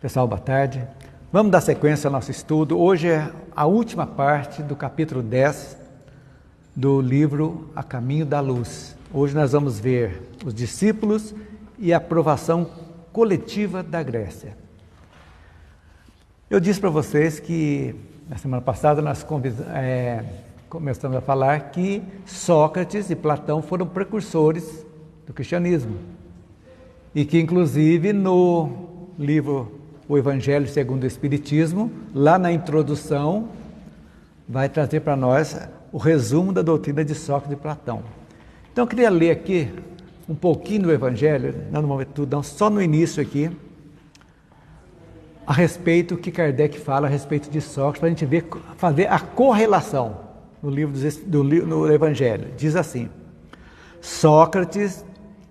Pessoal, boa tarde. Vamos dar sequência ao nosso estudo. Hoje é a última parte do capítulo 10 do livro A Caminho da Luz. Hoje nós vamos ver os discípulos e a aprovação coletiva da Grécia. Eu disse para vocês que na semana passada nós começamos a falar que Sócrates e Platão foram precursores do cristianismo e que inclusive no livro O Evangelho segundo o Espiritismo, lá na introdução, vai trazer para nós o resumo da doutrina de Sócrates e Platão. Então eu queria ler aqui um pouquinho do Evangelho, não no momento tudo, não, só no início aqui, a respeito que Kardec fala a respeito de Sócrates, para a gente ver, fazer a correlação no Evangelho. Diz assim: Sócrates,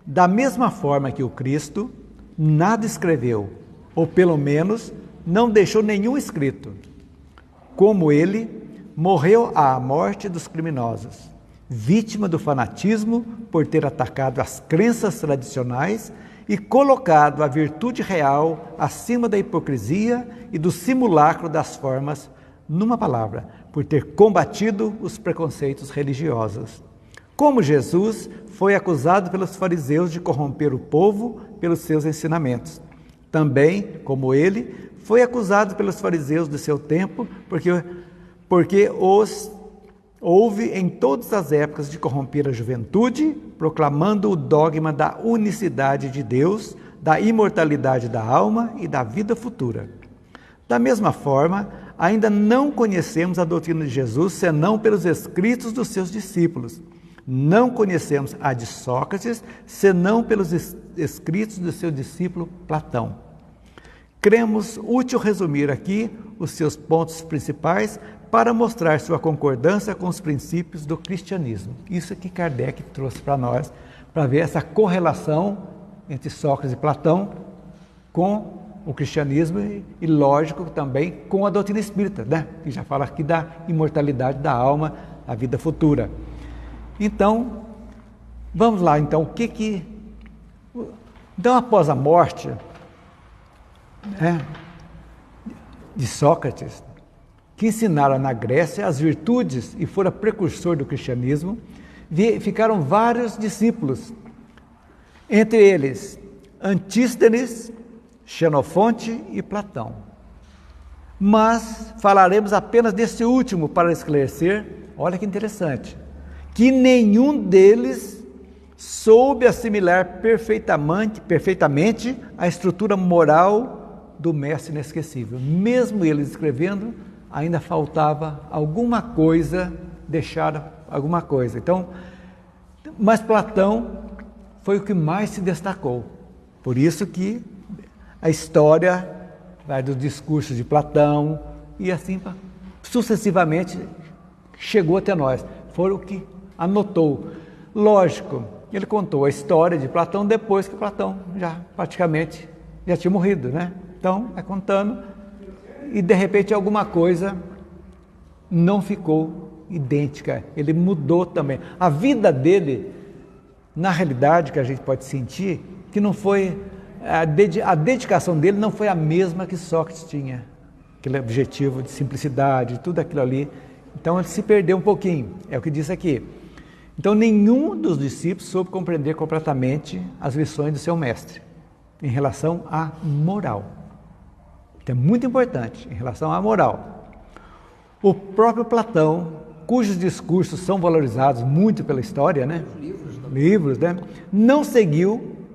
da mesma forma que o Cristo, nada escreveu, ou pelo menos não deixou nenhum escrito. Como ele, morreu à morte dos criminosos, vítima do fanatismo por ter atacado as crenças tradicionais e colocado a virtude real acima da hipocrisia e do simulacro das formas, numa palavra, por ter combatido os preconceitos religiosos. Como Jesus foi acusado pelos fariseus de corromper o povo pelos seus ensinamentos. Também, como ele, foi acusado pelos fariseus do seu tempo, porque os houve em todas as épocas de corromper a juventude, proclamando o dogma da unicidade de Deus, da imortalidade da alma e da vida futura. Da mesma forma, ainda não conhecemos a doutrina de Jesus, senão pelos escritos dos seus discípulos. Não conhecemos a de Sócrates, senão pelos escritos do seu discípulo Platão. Cremos útil resumir aqui os seus pontos principais para mostrar sua concordância com os princípios do cristianismo. Isso que Kardec trouxe para nós, para ver essa correlação entre Sócrates e Platão com o cristianismo e lógico, também com a doutrina espírita, né? Que já fala aqui da imortalidade da alma, a vida futura. Então, vamos lá, então, Então, após a morte de Sócrates, que ensinaram na Grécia as virtudes e fora precursor do cristianismo, ficaram vários discípulos, entre eles Antístenes, Xenofonte e Platão. Mas falaremos apenas desse último para esclarecer, olha que interessante, que nenhum deles soube assimilar perfeitamente a estrutura moral do mestre inesquecível. Mesmo ele escrevendo, ainda faltava alguma coisa, deixaram alguma coisa. Então, mas Platão foi o que mais se destacou. Por isso que a história vai dos discursos de Platão e assim sucessivamente chegou até nós. Foi o que anotou. Lógico, ele contou a história de Platão depois que Platão praticamente tinha morrido, né? Então, vai contando e de repente alguma coisa não ficou idêntica, ele mudou também. A vida dele, na realidade, que a gente pode sentir, que não foi, a dedicação dele não foi a mesma que Sócrates tinha, aquele objetivo de simplicidade, tudo aquilo ali. Então ele se perdeu um pouquinho, é o que diz aqui. Então nenhum dos discípulos soube compreender completamente as lições do seu mestre, em relação à moral. É muito importante em relação à moral. O próprio Platão, cujos discursos são valorizados muito pela história, né? Livros, né? Não seguiu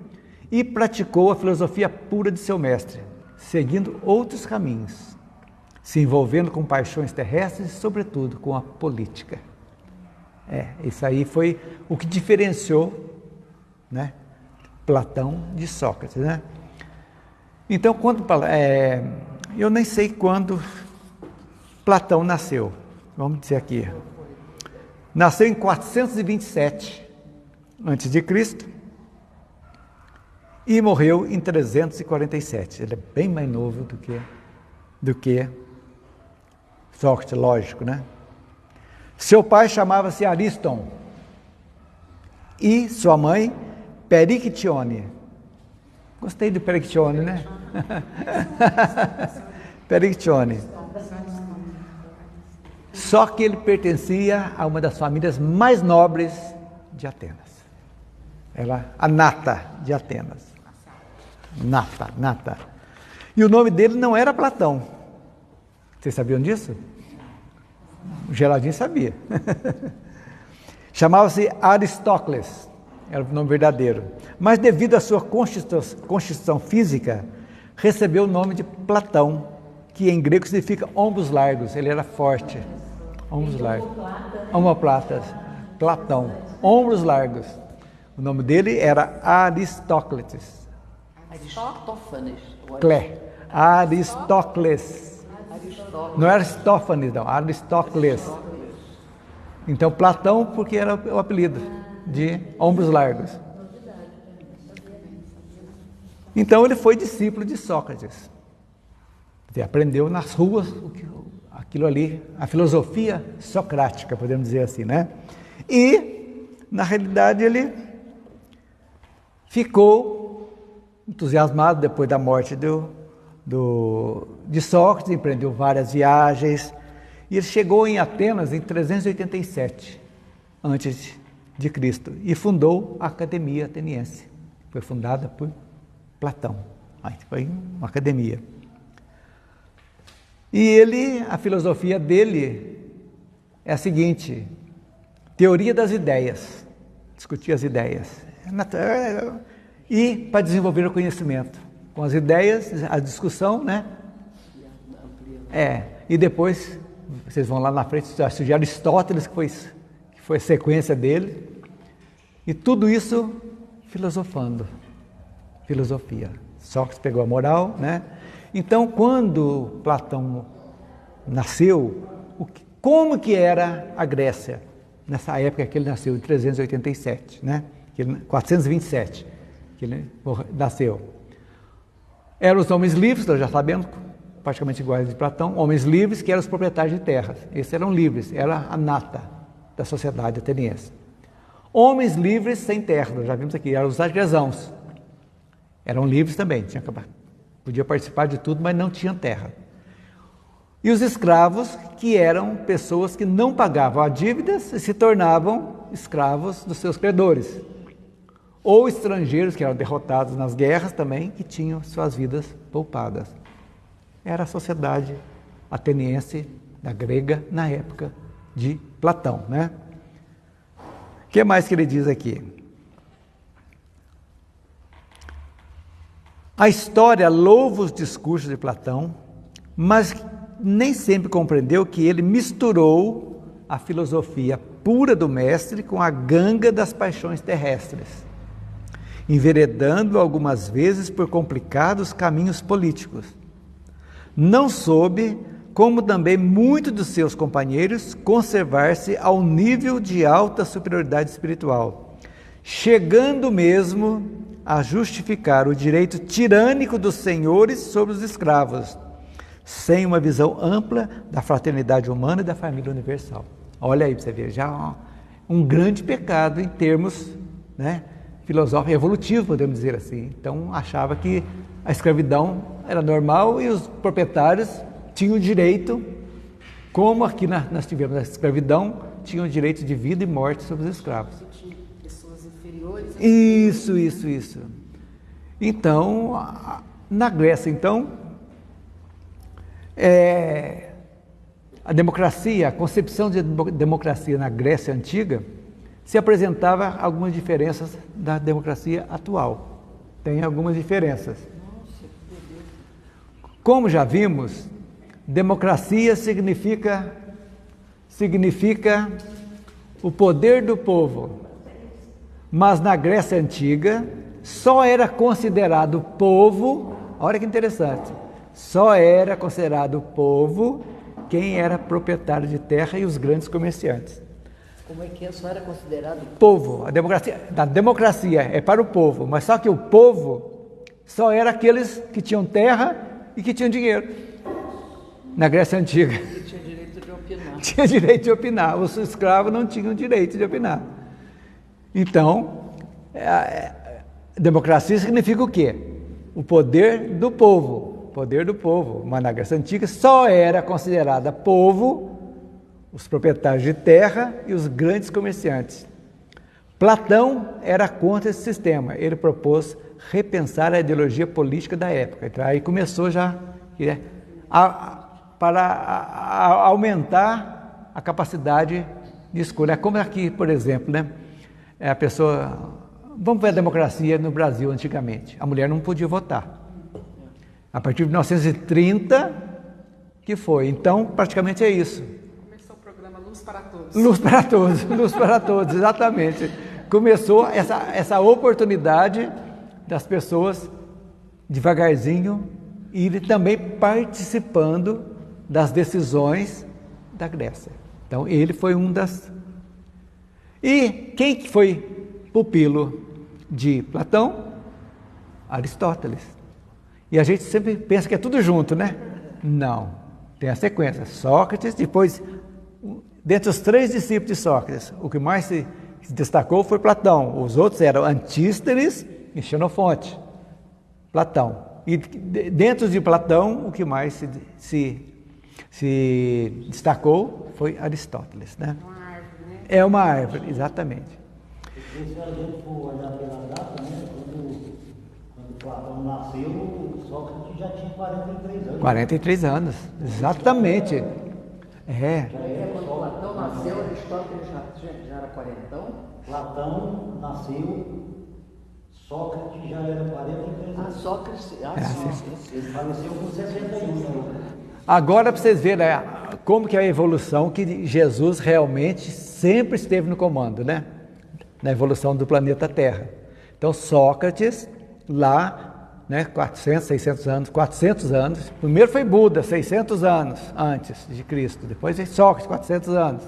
e praticou a filosofia pura de seu mestre, seguindo outros caminhos, se envolvendo com paixões terrestres e, sobretudo, com a política. Isso aí foi o que diferenciou, né, Platão de Sócrates, né? Então, eu nem sei quando Platão nasceu, vamos dizer aqui. Nasceu em 427 a.C. e morreu em 347. Ele é bem mais novo do que Sócrates, lógico, né? Seu pai chamava-se Ariston e sua mãe Perictione. Gostei do Perictione, né? Perictione. Só que ele pertencia a uma das famílias mais nobres de Atenas. A nata de Atenas. Nata. E o nome dele não era Platão. Vocês sabiam disso? O Geraldinho sabia. Chamava-se Aristócles, era o nome verdadeiro. Mas devido à sua constituição física, recebeu o nome de Platão, que em grego significa ombros largos. Ele era forte. Ombros largos. Omoplatas. Platão. Ombros largos. O nome dele era Aristócles. Aristófanes. Aristócles. Não era Aristófanes, não. Aristócles. Então, Platão, porque era o apelido de ombros largos. Então, ele foi discípulo de Sócrates. Ele aprendeu nas ruas aquilo ali, a filosofia socrática, podemos dizer assim, né? E, na realidade, ele ficou entusiasmado depois da morte de Sócrates, empreendeu várias viagens, e ele chegou em Atenas em 387 antes de Cristo e fundou a Academia Ateniense. Foi fundada por Platão. Foi uma academia. E a filosofia dele é a seguinte: teoria das ideias, discutir as ideias. E para desenvolver o conhecimento. Com as ideias, a discussão, né? E depois, vocês vão lá na frente, estudar Aristóteles, que foi a sequência dele. E tudo isso filosofando. Filosofia. Sócrates pegou a moral, né? Então, quando Platão nasceu, como que era a Grécia? Nessa época que ele nasceu, em 387, né? 427, que ele nasceu. Eram os homens livres, nós já sabemos, praticamente iguais de Platão, homens livres que eram os proprietários de terras. Esses eram livres, era a nata da sociedade ateniense. Homens livres sem terra, nós já vimos aqui, eram os artesãos. Eram livres também, podia participar de tudo, mas não tinham terra. E os escravos, que eram pessoas que não pagavam as dívidas e se tornavam escravos dos seus credores. Ou estrangeiros que eram derrotados nas guerras também, que tinham suas vidas poupadas. Era a sociedade ateniense, da grega, na época de Platão, né? O que mais que ele diz aqui? A história louva os discursos de Platão, mas nem sempre compreendeu que ele misturou a filosofia pura do mestre com a ganga das paixões terrestres, enveredando algumas vezes por complicados caminhos políticos. Não soube, como também muitos dos seus companheiros, conservar-se ao nível de alta superioridade espiritual, chegando mesmo a justificar o direito tirânico dos senhores sobre os escravos, sem uma visão ampla da fraternidade humana e da família universal. Olha aí para você ver, já um grande pecado em termos, né, filosóficos, evolutivos, podemos dizer assim. Então, achava que a escravidão era normal e os proprietários tinham direito, como aqui nós tivemos a escravidão, tinham direito de vida e morte sobre os escravos. Pessoas inferiores. Isso. Então, na Grécia, a democracia, a concepção de democracia na Grécia Antiga se apresentava algumas diferenças da democracia atual. Tem algumas diferenças. Como já vimos, democracia significa o poder do povo. Mas na Grécia Antiga, só era considerado povo, olha que interessante, só era considerado povo quem era proprietário de terra e os grandes comerciantes. Como é que só era considerado povo? A democracia é para o povo, mas só que o povo só era aqueles que tinham terra e que tinham dinheiro. Na Grécia Antiga. que tinha direito de opinar? Tinha direito de opinar. Os escravos não tinham direito de opinar. Então, democracia significa o quê? o poder do povo. Poder do povo. Mas na Grécia Antiga só era considerada povo os proprietários de terra e os grandes comerciantes. Platão era contra esse sistema. Ele propôs repensar a ideologia política da época. Então, aí começou já para aumentar a capacidade de escolha. É como aqui, por exemplo, né? A pessoa... Vamos ver a democracia no Brasil antigamente. A mulher não podia votar. A partir de 1930 que foi. Então, praticamente é isso. Começou o programa Luz para Todos. Luz para todos, luz para todos, exatamente. Começou essa oportunidade das pessoas, devagarzinho, irem também participando das decisões da Grécia. Então, ele foi um das... E quem que foi pupilo de Platão? Aristóteles. E a gente sempre pensa que é tudo junto, né? Não, tem a sequência. Sócrates, depois, dentre os 3 discípulos de Sócrates, o que mais se destacou foi Platão. Os outros eram Antístenes e Xenofonte. Platão. E dentro de Platão, o que mais se destacou foi Aristóteles, né? Uma árvore, né? É uma árvore, exatamente. Se a gente for olhar pela data, né, quando Platão nasceu, Sócrates já tinha 43 anos. 43 anos, exatamente. É. Quando Platão nasceu, Aristóteles já era quarentão? Platão nasceu, Sócrates já era 43 anos. Sócrates... sim. Ele faleceu com 61. Agora para vocês verem como que é a evolução, que Jesus realmente sempre esteve no comando, né? Na evolução do planeta Terra. Então Sócrates, lá, né, 400 anos, primeiro foi Buda, 600 anos antes de Cristo, depois veio Sócrates, 400 anos.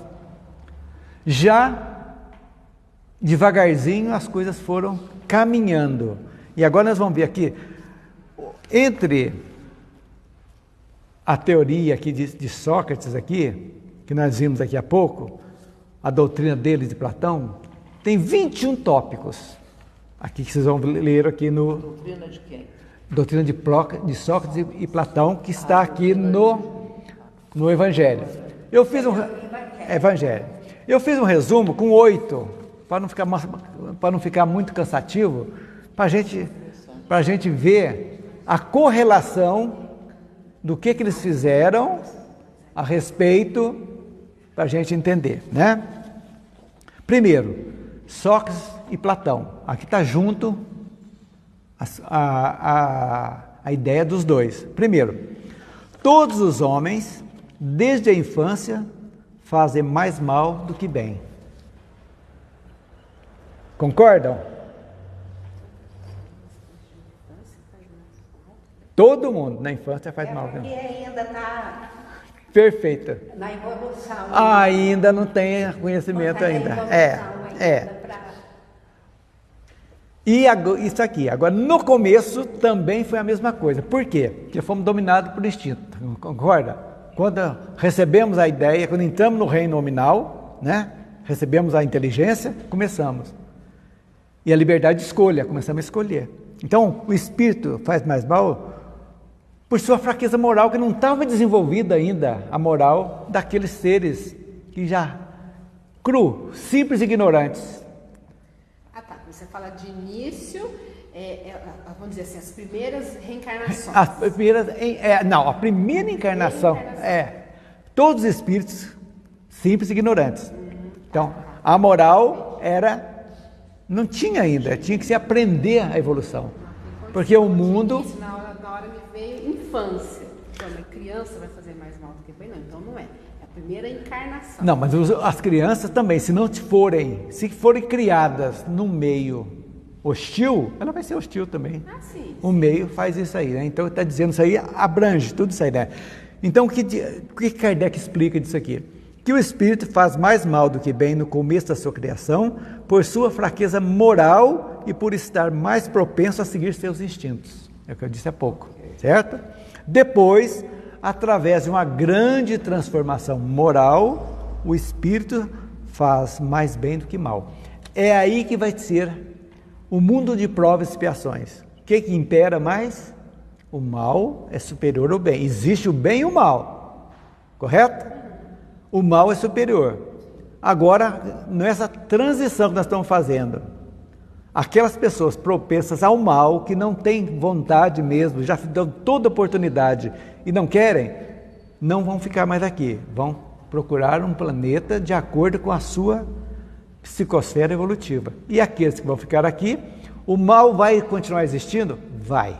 Já, devagarzinho, as coisas foram caminhando. E agora nós vamos ver aqui, entre a teoria aqui de Sócrates aqui, que nós vimos daqui a pouco, a doutrina dele de Platão, tem 21 tópicos, aqui que vocês vão ler aqui no... Doutrina de quem? Doutrina de Sócrates e Platão, que está aqui no Evangelho. Eu fiz Evangelho. Eu fiz um resumo com 8, para não ficar muito cansativo, para a gente ver a correlação do que eles fizeram a respeito, para a gente entender, né? Primeiro, Sócrates e Platão. Aqui está junto a ideia dos dois. Primeiro, todos os homens, desde a infância, fazem mais mal do que bem. Concordam? Todo mundo na infância faz mal. Porque ainda está Perfeita. na evolução. Ainda não tem conhecimento ainda. E isso aqui, agora no começo também foi a mesma coisa. Por quê? Porque fomos dominados por instinto, concorda? Quando recebemos a ideia, quando entramos no reino nominal, né? Recebemos a inteligência, começamos. E a liberdade de escolha, começamos a escolher. Então, o espírito faz mais mal por sua fraqueza moral, que não estava desenvolvida ainda a moral daqueles seres que já simples e ignorantes. Ah, tá. Você fala de início, vamos dizer assim, as primeiras reencarnações. A primeira encarnação todos os espíritos simples e ignorantes. Então, a moral não tinha ainda, tinha que se aprender a evolução. Porque o mundo... Na hora me veio infância. Então, a criança vai fazer mais mal do que bem? Não, então não é. É a primeira encarnação. Não, mas as crianças também, se forem criadas num meio hostil, ela vai ser hostil também. Ah, sim. O meio faz isso aí, né? Então está dizendo isso aí, abrange tudo isso aí, né? Então o que Kardec explica disso aqui? Que o espírito faz mais mal do que bem no começo da sua criação, por sua fraqueza moral e por estar mais propenso a seguir seus instintos. É o que eu disse há pouco, certo? Depois, através de uma grande transformação moral, o espírito faz mais bem do que mal. É aí que vai ser o mundo de provas e expiações. que impera mais? O mal é superior ao bem. Existe o bem e o mal, correto? O mal é superior. Agora, nessa transição que nós estamos fazendo, aquelas pessoas propensas ao mal, que não têm vontade mesmo, já dão toda oportunidade e não querem, não vão ficar mais aqui, vão procurar um planeta de acordo com a sua psicosfera evolutiva. E aqueles que vão ficar aqui, o mal vai continuar existindo? Vai,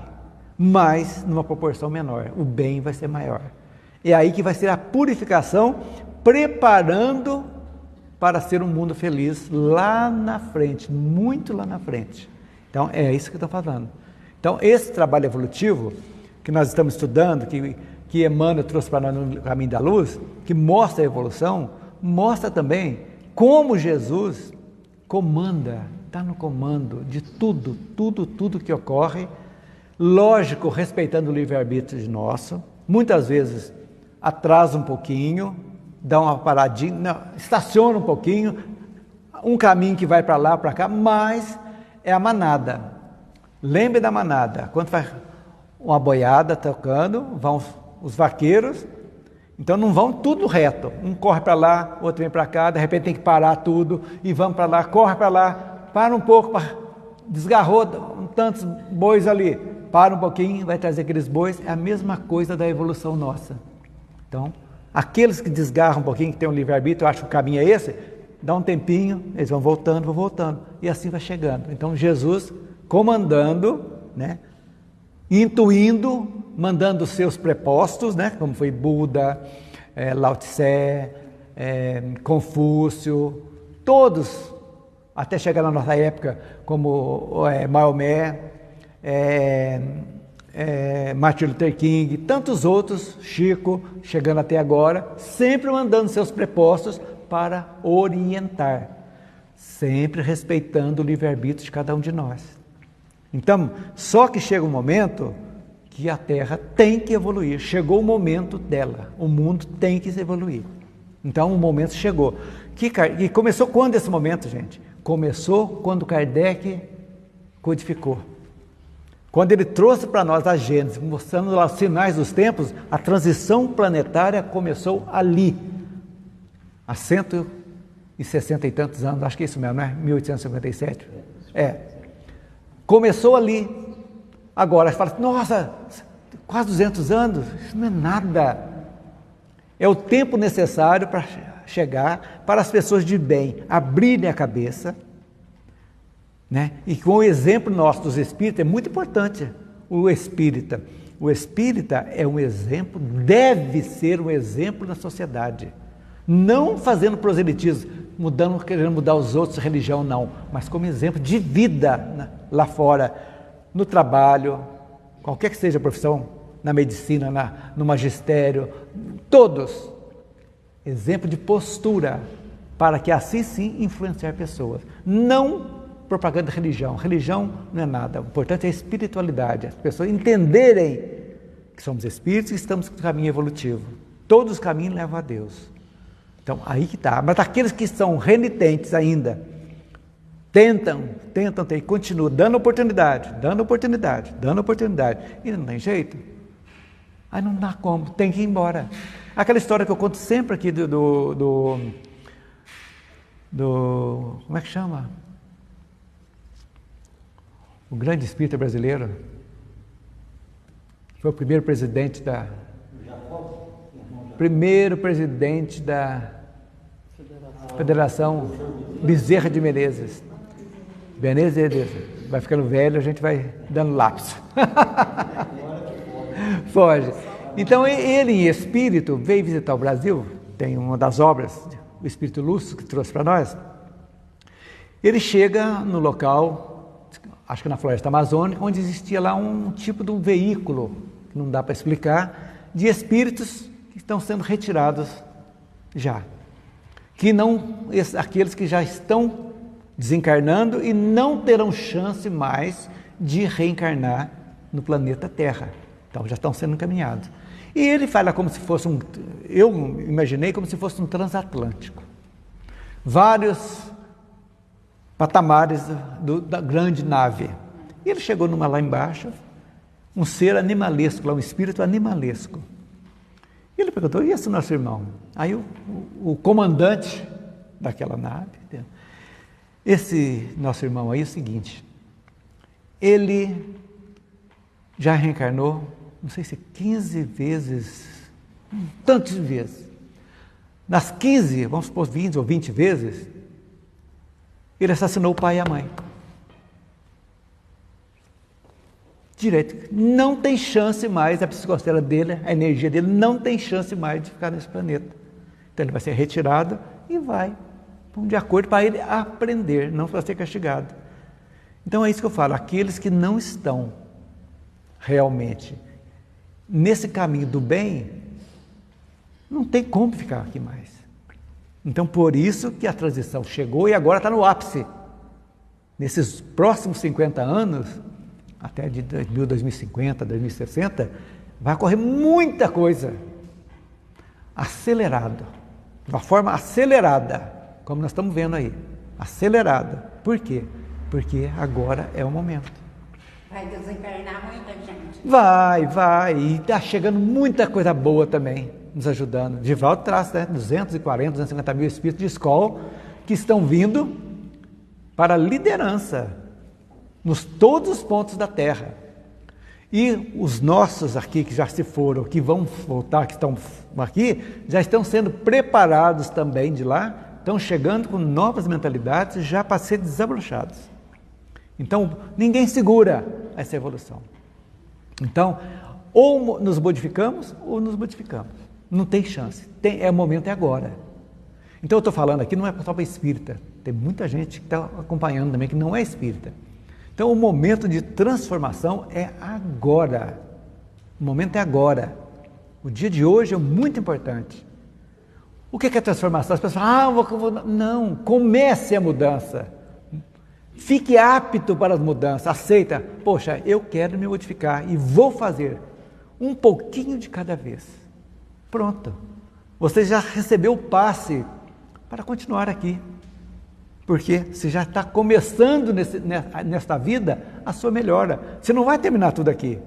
mas numa proporção menor, o bem vai ser maior. É aí que vai ser a purificação, preparando para ser um mundo feliz lá na frente, muito lá na frente. Então, é isso que eu estou falando. Então, esse trabalho evolutivo que nós estamos estudando, que Emmanuel trouxe para nós no Caminho da Luz, que mostra a evolução, mostra também como Jesus comanda, está no comando de tudo que ocorre, lógico, respeitando o livre-arbítrio de nosso, muitas vezes atrasa um pouquinho, dá uma paradinha, não, estaciona um pouquinho, um caminho que vai para lá, para cá, mas é a manada. Lembre da manada, quando faz uma boiada tocando, vão os vaqueiros, então não vão tudo reto, um corre para lá, outro vem para cá, de repente tem que parar tudo, e vamos para lá, corre para lá, para um pouco, desgarrou tantos bois ali, para um pouquinho, vai trazer aqueles bois, é a mesma coisa da evolução nossa. Então, aqueles que desgarram um pouquinho, que tem um livre-arbítrio, acham que o caminho é esse, dá um tempinho, eles vão voltando, e assim vai chegando. Então, Jesus comandando, né, intuindo, mandando os seus prepostos, né, como foi Buda, Lao Tse, Confúcio, todos, até chegar na nossa época, como Maomé, Martin Luther King, tantos outros, Chico, chegando até agora, sempre mandando seus prepostos para orientar, sempre respeitando o livre-arbítrio de cada um de nós. Então, só que chega um momento que a Terra tem que evoluir, chegou o momento dela, o mundo tem que evoluir. Então, o momento chegou. E começou quando esse momento, gente? Começou quando Kardec codificou. Quando ele trouxe para nós a Gênese, mostrando lá os sinais dos tempos, a transição planetária começou ali, há 160 e tantos anos, acho que é isso mesmo, né? 1857. Começou ali. Agora, você fala assim, nossa, quase 200 anos, isso não é nada. É o tempo necessário para chegar, para as pessoas de bem abrirem a cabeça, né? E com o exemplo nosso dos espíritas, é muito importante o espírita. O espírita é um exemplo, deve ser um exemplo na sociedade. Não fazendo proselitismo, querendo mudar os outros de religião, não, mas como exemplo de vida lá fora, no trabalho, qualquer que seja a profissão, na medicina, no magistério, todos. Exemplo de postura, para que assim sim influenciar pessoas. Não propaganda de religião. Religião não é nada. O importante é a espiritualidade. As pessoas entenderem que somos espíritos e estamos no caminho evolutivo. Todos os caminhos levam a Deus. Então, aí que está. Mas aqueles que são renitentes ainda, tentam, continuam dando oportunidade, e não tem jeito. Aí não dá como, tem que ir embora. Aquela história que eu conto sempre aqui do como é que chama? O grande espírita brasileiro, foi o primeiro presidente da Federação Bezerra de Menezes. Vai ficando velho, a gente vai dando lápis. Foge. Então ele em espírito veio visitar o Brasil, tem uma das obras, o Espírito Lúcio que trouxe para nós. Ele chega no local, acho que na floresta amazônica, onde existia lá um tipo de um veículo, que não dá para explicar, de espíritos que estão sendo retirados já. Que não, aqueles que já estão desencarnando e não terão chance mais de reencarnar no planeta Terra. Então já estão sendo encaminhados. E ele fala como se fosse eu imaginei como se fosse um transatlântico. Vários patamares da grande nave. E ele chegou numa lá embaixo, um ser animalesco, lá, um espírito animalesco. E ele perguntou, e esse nosso irmão? Aí o comandante daquela nave, esse nosso irmão aí é o seguinte, ele já reencarnou, não sei se 15 vezes, tantas vezes. Nas 15, vamos supor 20 ou 20 vezes, ele assassinou o pai e a mãe. Direito. Não tem chance mais, a psicosfera dele, a energia dele, não tem chance mais de ficar nesse planeta. Então ele vai ser retirado e vai, de acordo para ele aprender, não para ser castigado. Então é isso que eu falo, aqueles que não estão realmente nesse caminho do bem, não tem como ficar aqui mais. Então por isso que a transição chegou e agora está no ápice. Nesses próximos 50 anos, até de 2050, 2060, vai ocorrer muita coisa, acelerado, de uma forma acelerada, como nós estamos vendo aí, acelerada. Por quê? Porque agora é o momento. Vai desencarnar muita gente. Vai, e está chegando muita coisa boa também, nos ajudando. Divaldo traz 240, 250 mil espíritos de escola que estão vindo para a liderança nos todos os pontos da Terra. E os nossos aqui que já se foram, que vão voltar, que estão aqui, já estão sendo preparados também de lá, estão chegando com novas mentalidades já para ser desabrochados. Então, ninguém segura essa evolução. Então, ou nos modificamos, ou nos modificamos. Não tem chance. O momento é agora. Então, eu estou falando aqui, não é só para espírita. Tem muita gente que está acompanhando também, que não é espírita. Então, o momento de transformação é agora. O momento é agora. O dia de hoje é muito importante. O que é transformação? As pessoas falam, não, comece a mudança. Fique apto para as mudanças, aceita. Poxa, eu quero me modificar e vou fazer um pouquinho de cada vez. Pronto. Você já recebeu o passe para continuar aqui. Porque você já está começando nesta vida a sua melhora. Você não vai terminar tudo aqui.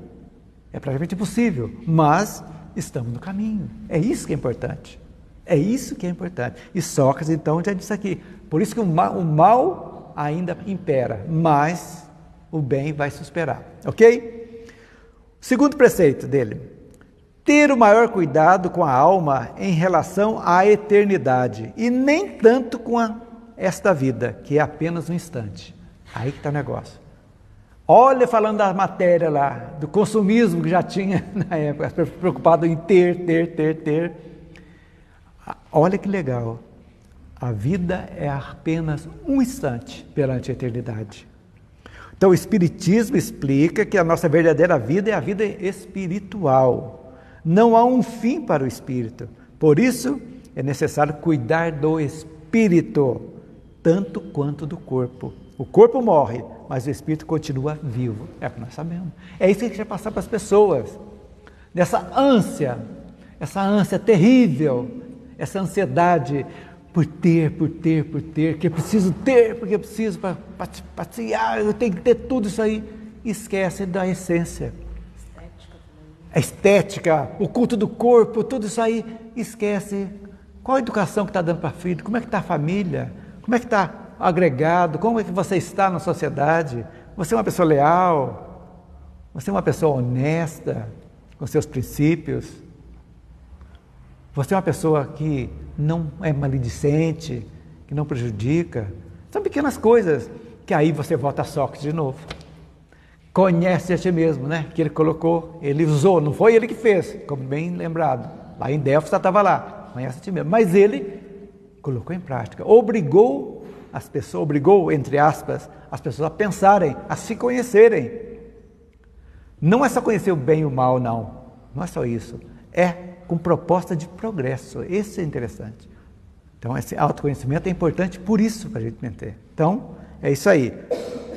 É praticamente impossível, mas estamos no caminho. É isso que é importante. É isso que é importante. E Sócrates, então, já disse aqui. Por isso que o mal ainda impera, mas o bem vai se superar. Ok? Segundo preceito dele. Ter o maior cuidado com a alma em relação à eternidade e nem tanto com esta vida, que é apenas um instante. Aí que está o negócio. Olha, falando da matéria lá, do consumismo que já tinha na época, preocupado em ter. Olha que legal. A vida é apenas um instante perante a eternidade. Então o Espiritismo explica que a nossa verdadeira vida é a vida espiritual. Não há um fim para o espírito. Por isso é necessário cuidar do espírito, tanto quanto do corpo. O corpo morre, mas o espírito continua vivo. É o que nós sabemos. É isso que a gente vai passar para as pessoas. Essa ânsia terrível, essa ansiedade por ter, que eu preciso ter, porque eu preciso para passear, eu tenho que ter tudo isso aí. Esquece da essência. A estética, o culto do corpo, tudo isso aí, esquece. Qual a educação que está dando para a filha? Como é que está a família? Como é que está agregado? Como é que você está na sociedade? Você é uma pessoa leal? Você é uma pessoa honesta com seus princípios? Você é uma pessoa que não é maledicente, que não prejudica? São pequenas coisas que aí você volta a Sócrates de novo. Conhece a ti mesmo, né? Que ele colocou, ele usou, não foi ele que fez, como bem lembrado. Lá em Delfos estava lá, conhece a ti mesmo. Mas ele colocou em prática, obrigou, entre aspas, as pessoas a pensarem, a se conhecerem. Não é só conhecer o bem e o mal, não é só isso, é com proposta de progresso. Esse é interessante. Então esse autoconhecimento é importante por isso para a gente manter. Então é isso aí.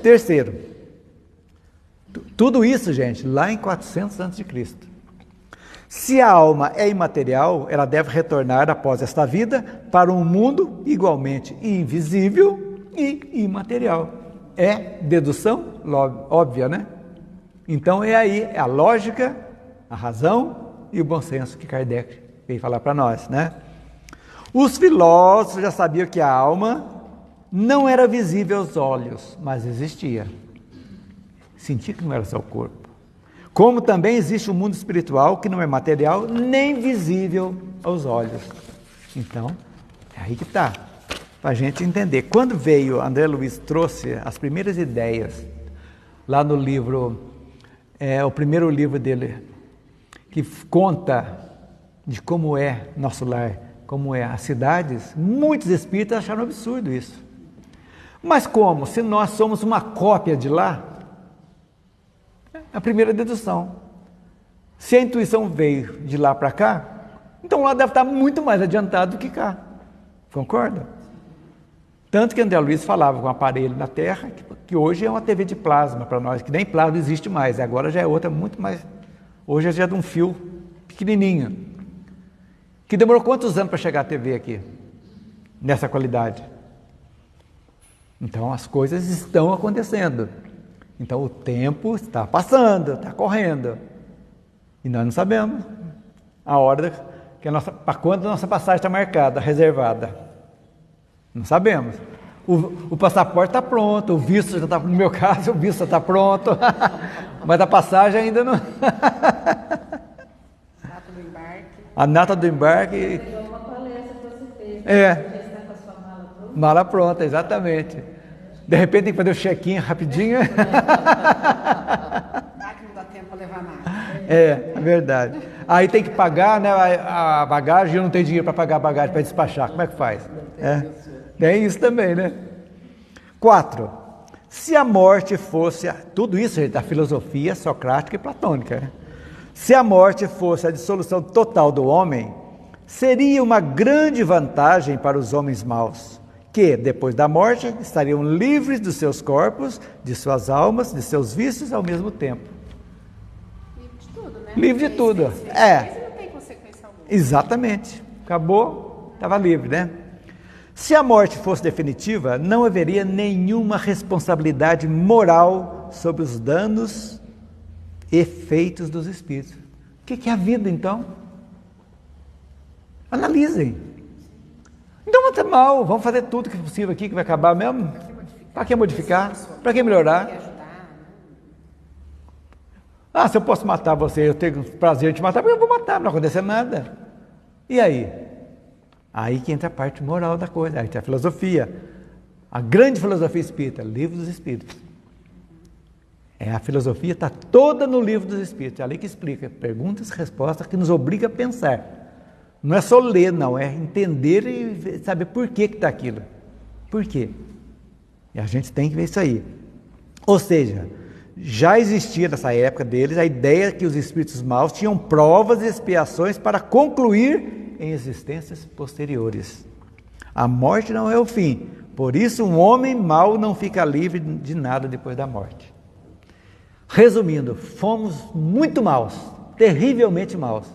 Terceiro, tudo isso, gente, lá em 400 a.C. Se a alma é imaterial, ela deve retornar após esta vida para um mundo igualmente invisível e imaterial. é dedução óbvia, né? Então é aí a lógica, a razão e o bom senso que Kardec veio falar para nós, né? Os filósofos já sabiam que a alma não era visível aos olhos, mas existia. Sentia que não era só o corpo. Como também existe o mundo espiritual, que não é material nem visível aos olhos. Então, é aí que está, para a gente entender. Quando veio, André Luiz trouxe as primeiras ideias, lá no livro, o primeiro livro dele, que conta de como é nosso lar, como é as cidades, muitos espíritas acharam absurdo isso. Mas como? Se nós somos uma cópia de lá, a primeira dedução. Se a intuição veio de lá para cá, então lá deve estar muito mais adiantado do que cá. Concorda? Tanto que André Luiz falava com um aparelho na Terra, que hoje é uma TV de plasma para nós, que nem plasma existe mais, agora já é outra muito mais. Hoje já é de um fio pequenininho. Que demorou quantos anos para chegar a TV aqui? Nessa qualidade. Então as coisas estão acontecendo. Então o tempo está passando, está correndo. E nós não sabemos a hora para quando a nossa passagem está marcada, reservada. Não sabemos. O passaporte está pronto, o visto já está, no meu caso, o visto já está pronto, mas a passagem ainda não. Data do embarque. A data do embarque. Uma palestra que você fez. É. Já está com a sua mala pronta? Mala pronta, exatamente. De repente tem que fazer o check-in rapidinho. Dá que não dá tempo para levar nada. É verdade. Aí tem que pagar, né, a bagagem, eu não tenho dinheiro para pagar a bagagem para despachar. Como é que faz? Tem isso também, né? 4. Se a morte fosse... Tudo isso é da filosofia socrática e platônica, né? Se a morte fosse a dissolução total do homem, seria uma grande vantagem para os homens maus, que, depois da morte, estariam livres dos seus corpos, de suas almas, de seus vícios ao mesmo tempo. Livre de tudo, né? Livre de tudo. Mas não tem consequência alguma. Exatamente. Acabou, estava livre, né? Se a morte fosse definitiva, não haveria nenhuma responsabilidade moral sobre os danos e efeitos dos espíritos. O que é a vida, então? Analisem. Então vamos ter mal, vamos fazer tudo que é possível aqui, que vai acabar mesmo. Para que modificar? Para que melhorar? Ah, se eu posso matar você, eu tenho prazer em te matar, porque eu vou matar, não vai acontecer nada. E aí? Aí que entra a parte moral da coisa, aí tem a filosofia. A grande filosofia espírita, Livro dos Espíritos. A filosofia está toda no Livro dos Espíritos, é ali que explica, perguntas e respostas que nos obriga a pensar. Não é só ler, não, é entender e saber por que está aquilo. Por quê? E a gente tem que ver isso aí. Ou seja, já existia nessa época deles a ideia que os espíritos maus tinham provas e expiações para concluir em existências posteriores. A morte não é o fim, por isso um homem mau não fica livre de nada depois da morte. Resumindo, fomos muito maus, terrivelmente maus.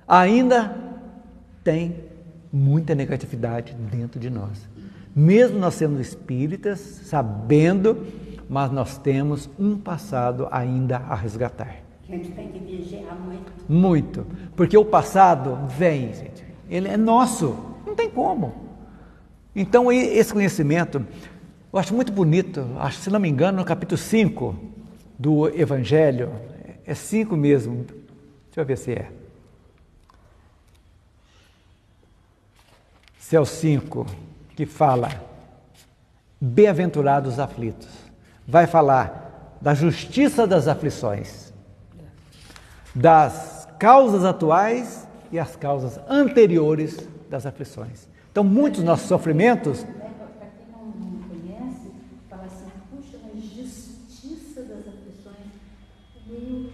Ainda tem muita negatividade dentro de nós. Mesmo nós sendo espíritas, sabendo, mas nós temos um passado ainda a resgatar. A gente tem que vigiar muito. Muito, porque o passado vem, gente, ele é nosso, não tem como. Então esse conhecimento, eu acho muito bonito, acho, se não me engano, no capítulo 5 do Evangelho, é 5 mesmo, deixa eu ver se é. Se é o 5 que fala, bem-aventurados os aflitos, vai falar da justiça das aflições, das causas atuais e as causas anteriores das aflições. Então, muitos dos nossos sofrimentos... Para quem não conhece, fala assim, puxa, mas justiça das aflições. Meio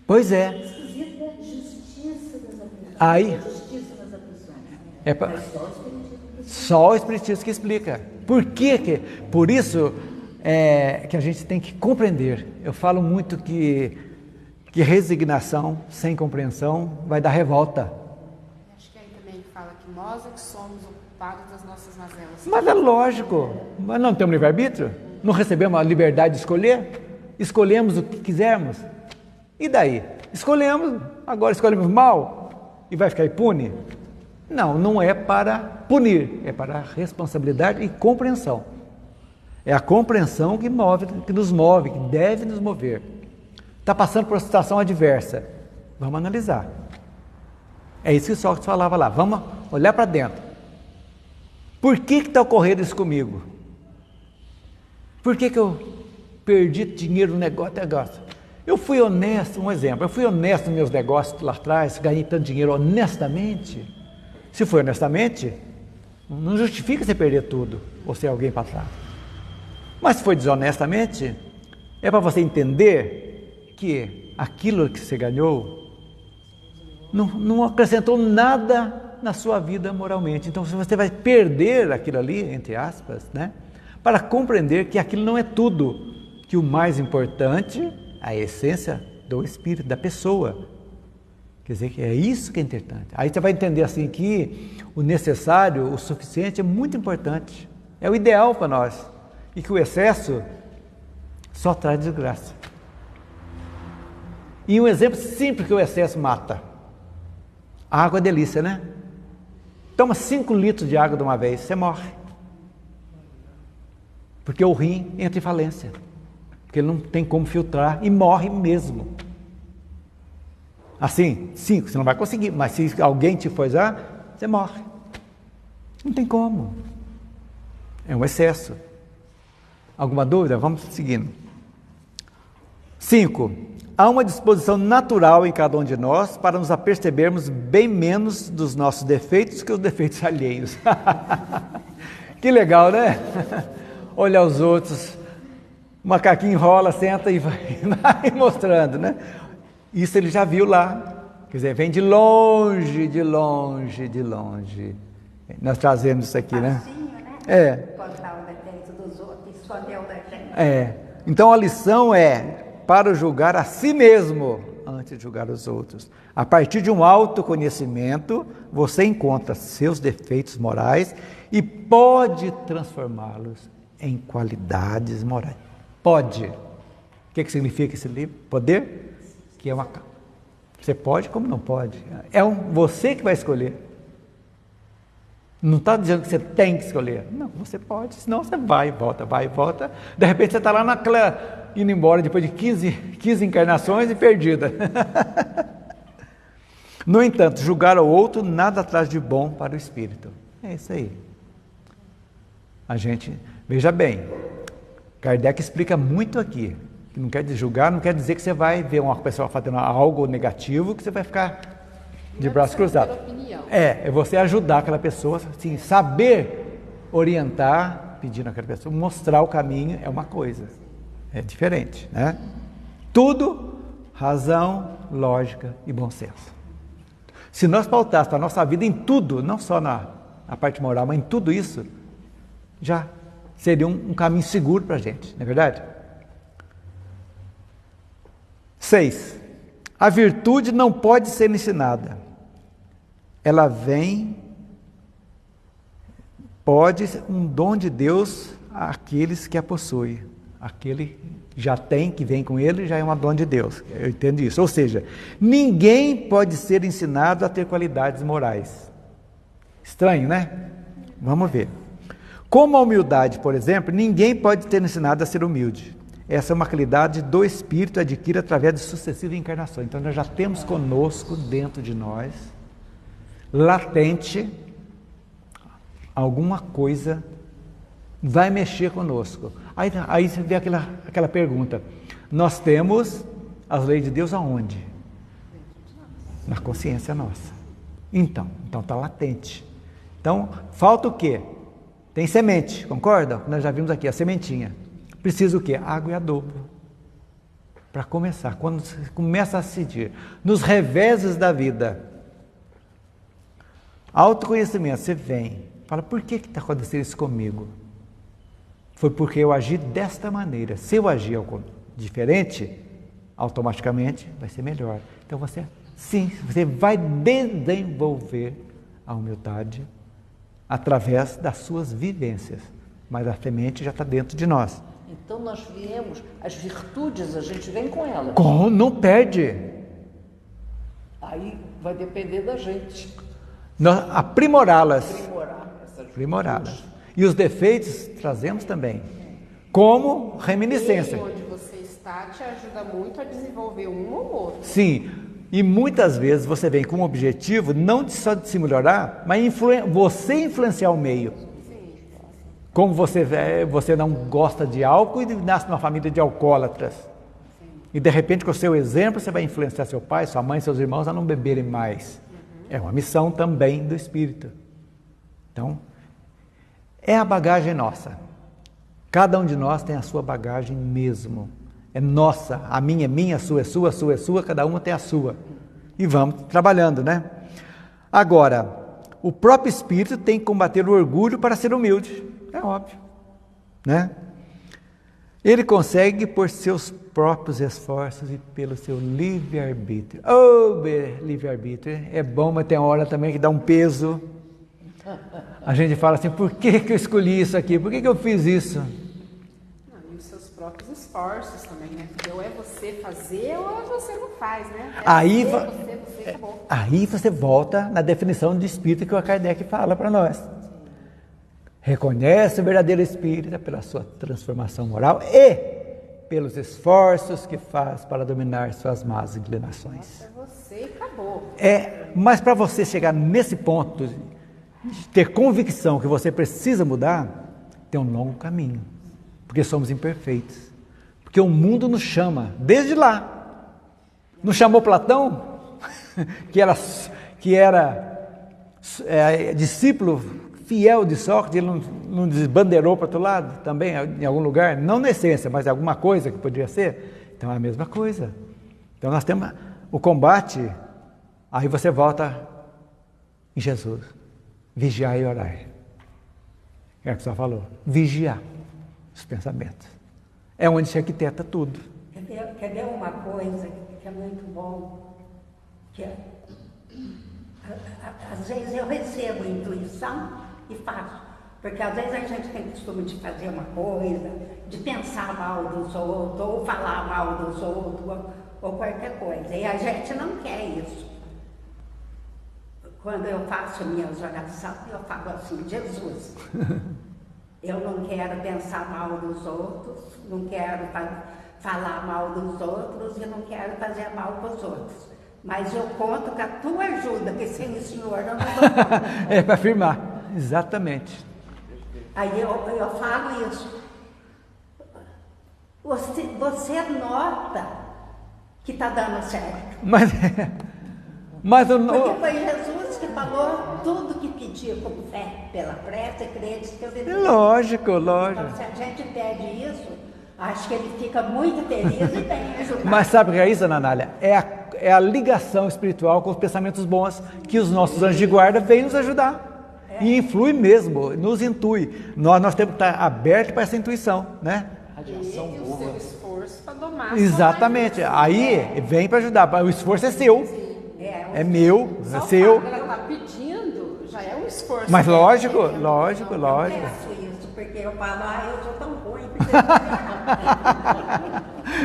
Pois é. esquisita, justiça das aflições. Aí, Justiça das aflições. é só o Espiritismo que explica. Por quê? Por isso que a gente tem que compreender. Eu falo muito que resignação sem compreensão vai dar revolta. Acho que aí também fala que nós é que somos o culpado das nossas mazelas. Mas é lógico. Mas não temos livre-arbítrio? Não recebemos a liberdade de escolher? Escolhemos o que quisermos? E daí? Escolhemos, agora escolhemos mal e vai ficar impune? Não, não é para punir, é para responsabilidade e compreensão. É a compreensão que nos move, que deve nos mover. Está passando por uma situação adversa, vamos analisar. É isso que Sócrates falava lá, vamos olhar para dentro. Por que está ocorrendo isso comigo? Por que eu perdi dinheiro no negócio? Eu fui honesto, um exemplo, eu fui honesto nos meus negócios lá atrás, ganhei tanto dinheiro honestamente. Se foi honestamente, não justifica você perder tudo, ou ser alguém para trás. Mas se foi desonestamente, é para você entender que aquilo que você ganhou não acrescentou nada na sua vida moralmente. Então você vai perder aquilo ali, entre aspas, né? Para compreender que aquilo não é tudo, que o mais importante, a essência do espírito, da pessoa. Quer dizer, que é isso que é importante. Aí você vai entender assim que o necessário, o suficiente é muito importante. É o ideal para nós. E que o excesso só traz desgraça. E um exemplo simples que o excesso mata. A água é delícia, né? Toma 5 litros de água de uma vez, você morre. Porque o rim entra em falência. Porque ele não tem como filtrar e morre mesmo. Assim, 5, você não vai conseguir, mas se alguém te forçar, você morre. Não tem como. É um excesso. Alguma dúvida? Vamos seguindo. 5. Há uma disposição natural em cada um de nós para nos apercebermos bem menos dos nossos defeitos que os defeitos alheios. Que legal, né? Olhar os outros, o macaquinho enrola, senta e vai mostrando, né? Isso ele já viu lá. Quer dizer, vem de longe, de longe, de longe. Nós trazemos isso aqui, né? É. Contar o defeito dos outros, esconder o defeito. É. Então a lição é para julgar a si mesmo antes de julgar os outros. A partir de um autoconhecimento, você encontra seus defeitos morais e pode transformá-los em qualidades morais. Pode. O que significa esse livro? Poder? Que é uma... Você pode como não pode. É você que vai escolher. Não está dizendo que você tem que escolher. Não, você pode, senão você vai e volta. De repente você está lá naquela, indo embora depois de 15 encarnações e perdida. No entanto, julgar o outro nada traz de bom para o espírito. É isso aí. A gente, veja bem, Kardec explica muito aqui. Que não quer julgar, não quer dizer que você vai ver uma pessoa fazendo algo negativo, que você vai ficar de braços cruzados. É você ajudar aquela pessoa, assim, saber orientar, pedindo àquela pessoa, mostrar o caminho é uma coisa, é diferente, né? Tudo, razão, lógica e bom senso. Se nós pautássemos a nossa vida em tudo, não só na parte moral, mas em tudo isso, já seria um caminho seguro para a gente, não é verdade? 6. A virtude não pode ser ensinada. Ela pode ser um dom de Deus àqueles que a possuem. Aquele já tem, que vem com ele, já é um dom de Deus. Eu entendo isso. Ou seja, ninguém pode ser ensinado a ter qualidades morais. Estranho, né? Vamos ver. Como a humildade, por exemplo, ninguém pode ter ensinado a ser humilde. Essa é uma qualidade do Espírito adquire através de sucessivas encarnações. Então, nós já temos conosco, dentro de nós, latente, alguma coisa vai mexer conosco. Aí você vê aquela pergunta, nós temos as leis de Deus aonde? Na consciência nossa. Então está latente. Então, falta o quê? Tem semente, concorda? Nós já vimos aqui, a sementinha. Precisa o quê? Água e adubo. Para começar, quando você começa a sentir, nos reveses da vida, autoconhecimento, você vem, fala, por que está acontecendo isso comigo? Foi porque eu agi desta maneira. Se eu agir diferente, automaticamente vai ser melhor. Então você vai desenvolver a humildade através das suas vivências. Mas a semente já está dentro de nós. Então nós viemos, as virtudes a gente vem com elas. Não perde. Aí vai depender da gente Aprimorá-las. aprimorar essas Aprimorá-las. E os defeitos trazemos também. Como reminiscência. E onde você está te ajuda muito a desenvolver um ou outro. Sim. E muitas vezes você vem com um objetivo, não só de se melhorar, mas você influenciar o meio. Como você não gosta de álcool e nasce numa família de alcoólatras. E de repente, com o seu exemplo, você vai influenciar seu pai, sua mãe, seus irmãos a não beberem mais. É uma missão também do Espírito. Então, é a bagagem nossa. Cada um de nós tem a sua bagagem mesmo. É nossa, a minha é minha, a sua é sua, a sua é sua, cada uma tem a sua. E vamos trabalhando, né? Agora, o próprio Espírito tem que combater o orgulho para ser humilde. É óbvio, né? Ele consegue por seus próprios esforços e pelo seu livre-arbítrio. Livre-arbítrio é bom, mas tem hora também que dá um peso. A gente fala assim, por que eu escolhi isso aqui? Por que eu fiz isso? E os seus próprios esforços também, né? Porque ou é você fazer ou é você não faz, né? É Aí, você, acabou. Aí você volta na definição de espírito que o Kardec fala para nós. Reconhece o verdadeiro espírita pela sua transformação moral e pelos esforços que faz para dominar suas más inclinações. É você e acabou. Mas para você chegar nesse ponto de ter convicção que você precisa mudar, tem um longo caminho, porque somos imperfeitos, porque o mundo nos chama, desde lá. Não chamou Platão, que era discípulo fiel de Sócrates, ele não desbandeirou para outro lado também, em algum lugar, não na essência, mas alguma coisa que poderia ser. Então é a mesma coisa. Então nós temos o combate, aí você volta em Jesus. Vigiar e orar. É o que você falou. Vigiar os pensamentos. É onde se arquiteta tudo. Quer ver uma coisa que é muito bom? Que às vezes eu recebo intuição e faço. Porque às vezes a gente tem costume de fazer uma coisa, de pensar mal dos outros, ou falar mal dos outros, ou qualquer coisa. E a gente não quer isso. Quando eu faço minhas orações, eu falo assim, Jesus, eu não quero pensar mal dos outros, não quero falar mal dos outros e não quero fazer mal para os outros. Mas eu conto com a tua ajuda, que sem o Senhor eu não vou. É para afirmar, exatamente. Aí eu falo isso. Você nota que está dando certo. Mas porque foi Jesus que falou tudo que pedia com fé, pela prece, crente, que eu devia. Lógico. Então, se a gente pede isso, acho que ele fica muito feliz e bem ajudado. Mas sabe o que é isso, Ana Anália? É a ligação espiritual com os pensamentos bons que os nossos anjos de guarda vêm nos ajudar. E influi mesmo, nos intui. Nós temos que estar abertos para essa intuição, né? E o seu esforço para domar. Exatamente. Aí vem para ajudar. O esforço é seu. É meu, é seu. Ela está pedindo, já é um esforço. Mas lógico. Eu peço isso, porque eu falo, eu sou tão ruim.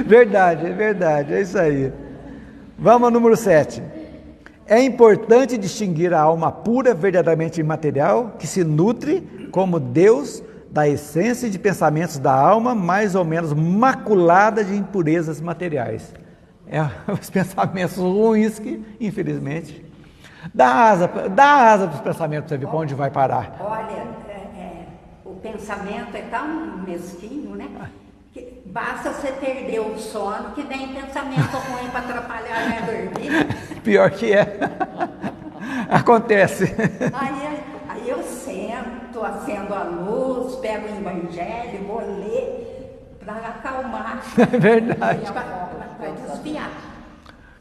Verdade, é isso aí. Vamos ao número 7. É importante distinguir a alma pura, verdadeiramente imaterial, que se nutre como Deus da essência de pensamentos da alma, mais ou menos maculada de impurezas materiais. Os pensamentos ruins que, infelizmente, dá asa para os pensamentos, você vê para onde vai parar. Olha, o pensamento é tão mesquinho, né? Que basta você perder o sono, que vem pensamento ruim para atrapalhar, né, dormir. Pior que é. Acontece. Aí eu sento, acendo a luz, pego o evangelho, vou ler para acalmar. É verdade. Para desviar.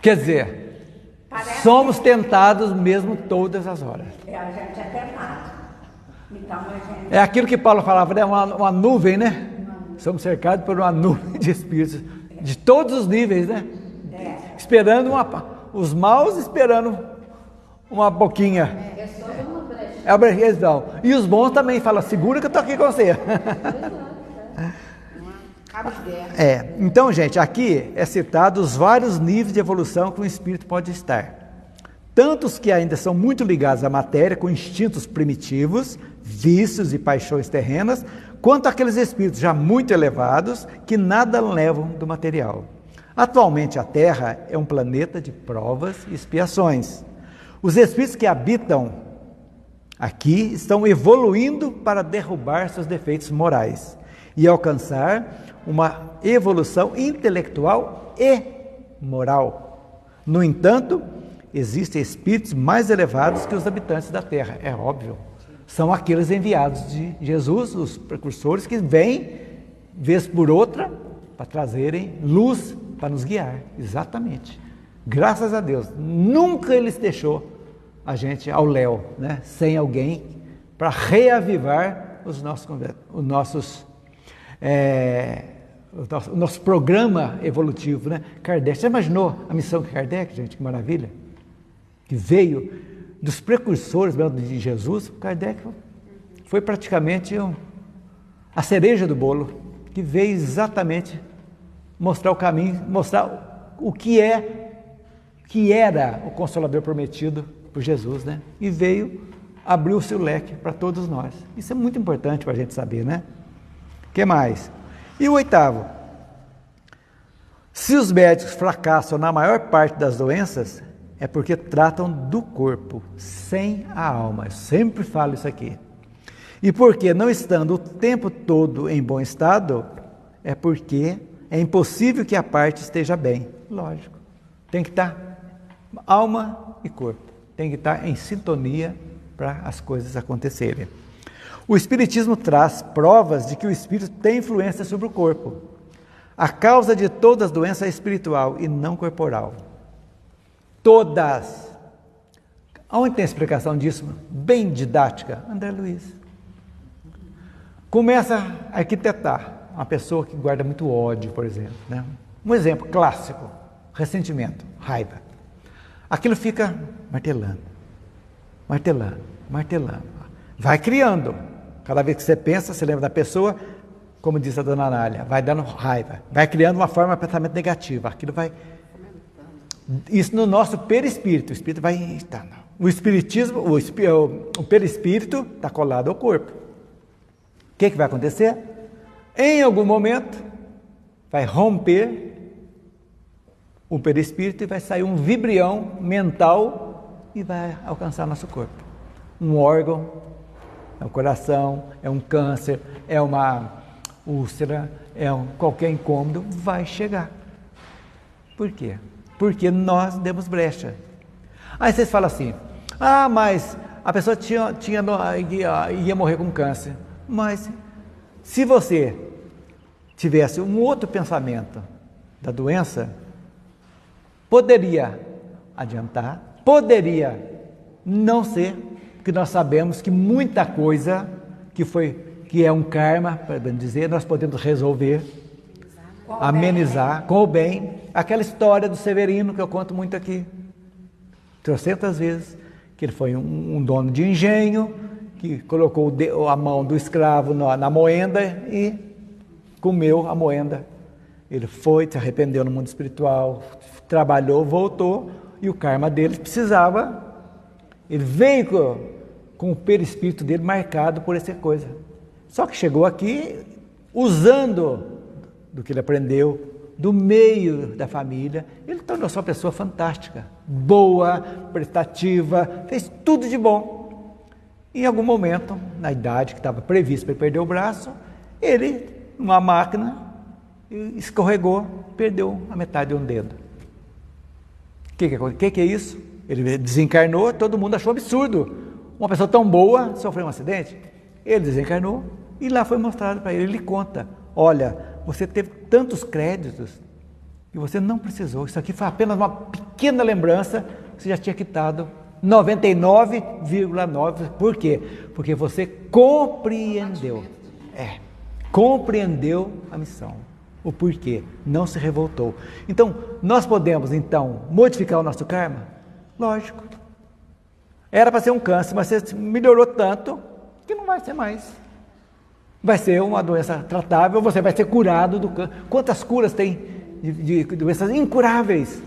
Quer dizer, somos tentados mesmo todas as horas. A gente é tentado. Então a gente... É aquilo que Paulo falava, né? Uma nuvem, né? Somos cercados por uma nuvem de espíritos, de todos os níveis, né? Esperando os maus esperando uma boquinha. É a brecha. E os bons também falam, segura que eu estou aqui com você. Cabo de guerra. Então, gente, aqui é citado os vários níveis de evolução que um espírito pode estar. Tanto os que ainda são muito ligados à matéria, com instintos primitivos, vícios e paixões terrenas, quanto aqueles espíritos já muito elevados que nada levam do material. Atualmente a Terra é um planeta de provas e expiações. Os espíritos que habitam aqui estão evoluindo para derrubar seus defeitos morais e alcançar uma evolução intelectual e moral. No entanto, existem espíritos mais elevados que os habitantes da Terra, é óbvio. São aqueles enviados de Jesus, os precursores, que vêm, vez por outra, para trazerem luz, para nos guiar. Exatamente. Graças a Deus. Nunca Ele deixou a gente ao léu, né? Sem alguém para reavivar o nosso programa evolutivo, né? Kardec, você imaginou a missão de Kardec, gente? Que maravilha! Que veio dos precursores mesmo de Jesus. Kardec foi praticamente a cereja do bolo, que veio exatamente mostrar o caminho, mostrar o que era o Consolador prometido por Jesus, né? E veio, abriu o seu leque para todos nós. Isso é muito importante para a gente saber, né? O que mais? E o oitavo, se os médicos fracassam na maior parte das doenças, é porque tratam do corpo, sem a alma. Eu sempre falo isso aqui. E porque não estando o tempo todo em bom estado, é porque é impossível que a parte esteja bem. Lógico. Tem que estar alma e corpo. Tem que estar em sintonia para as coisas acontecerem. O Espiritismo traz provas de que o Espírito tem influência sobre o corpo. A causa de todas as doenças é espiritual e não corporal. Todas. Onde tem a explicação disso? Bem didática. André Luiz. Começa a arquitetar. Uma pessoa que guarda muito ódio, por exemplo, né? Um exemplo clássico. Ressentimento, raiva. Aquilo fica martelando. Vai criando. Cada vez que você pensa, você lembra da pessoa, como disse a dona Anália, vai dando raiva. Vai criando uma forma de pensamento negativa. Aquilo vai... Isso no nosso perispírito. O espírito vai... O espiritismo, o perispírito está colado ao corpo. O que vai acontecer? Em algum momento, vai romper o perispírito e vai sair um vibrião mental e vai alcançar nosso corpo. Um órgão, é um coração, é um câncer, é uma úlcera, qualquer incômodo, vai chegar. Por quê? Porque nós demos brecha. Aí vocês falam assim, mas a pessoa ia morrer com câncer. Mas se você tivesse um outro pensamento da doença, poderia adiantar, poderia não ser, porque nós sabemos que muita coisa que é um karma, para dizer, nós podemos resolver, amenizar com o bem. Aquela história do Severino que eu conto muito aqui, 300 vezes, que ele foi um dono de engenho, que colocou a mão do escravo na moenda e comeu a moenda. Ele foi, se arrependeu no mundo espiritual, trabalhou, voltou, e o karma dele precisava. Ele veio com o perispírito dele marcado por essa coisa. Só que chegou aqui usando do que ele aprendeu, do meio da família, ele tornou-se uma pessoa fantástica, boa, prestativa, fez tudo de bom. Em algum momento, na idade que estava prevista para ele perder o braço, ele, numa máquina, escorregou, perdeu a metade de um dedo. O que é isso? Ele desencarnou, todo mundo achou absurdo. Uma pessoa tão boa sofreu um acidente. Ele desencarnou e lá foi mostrado para ele. Ele conta, olha, você teve tantos créditos que você não precisou. Isso aqui foi apenas uma pequena lembrança, você já tinha quitado 99,9%. Por quê? Porque você compreendeu. Compreendeu a missão. O porquê. Não se revoltou. Então, nós podemos, modificar o nosso karma? Lógico. Era para ser um câncer, mas você melhorou tanto que não vai ser mais. vai ser uma doença tratável, você vai ser curado do câncer. Quantas curas tem de doenças incuráveis?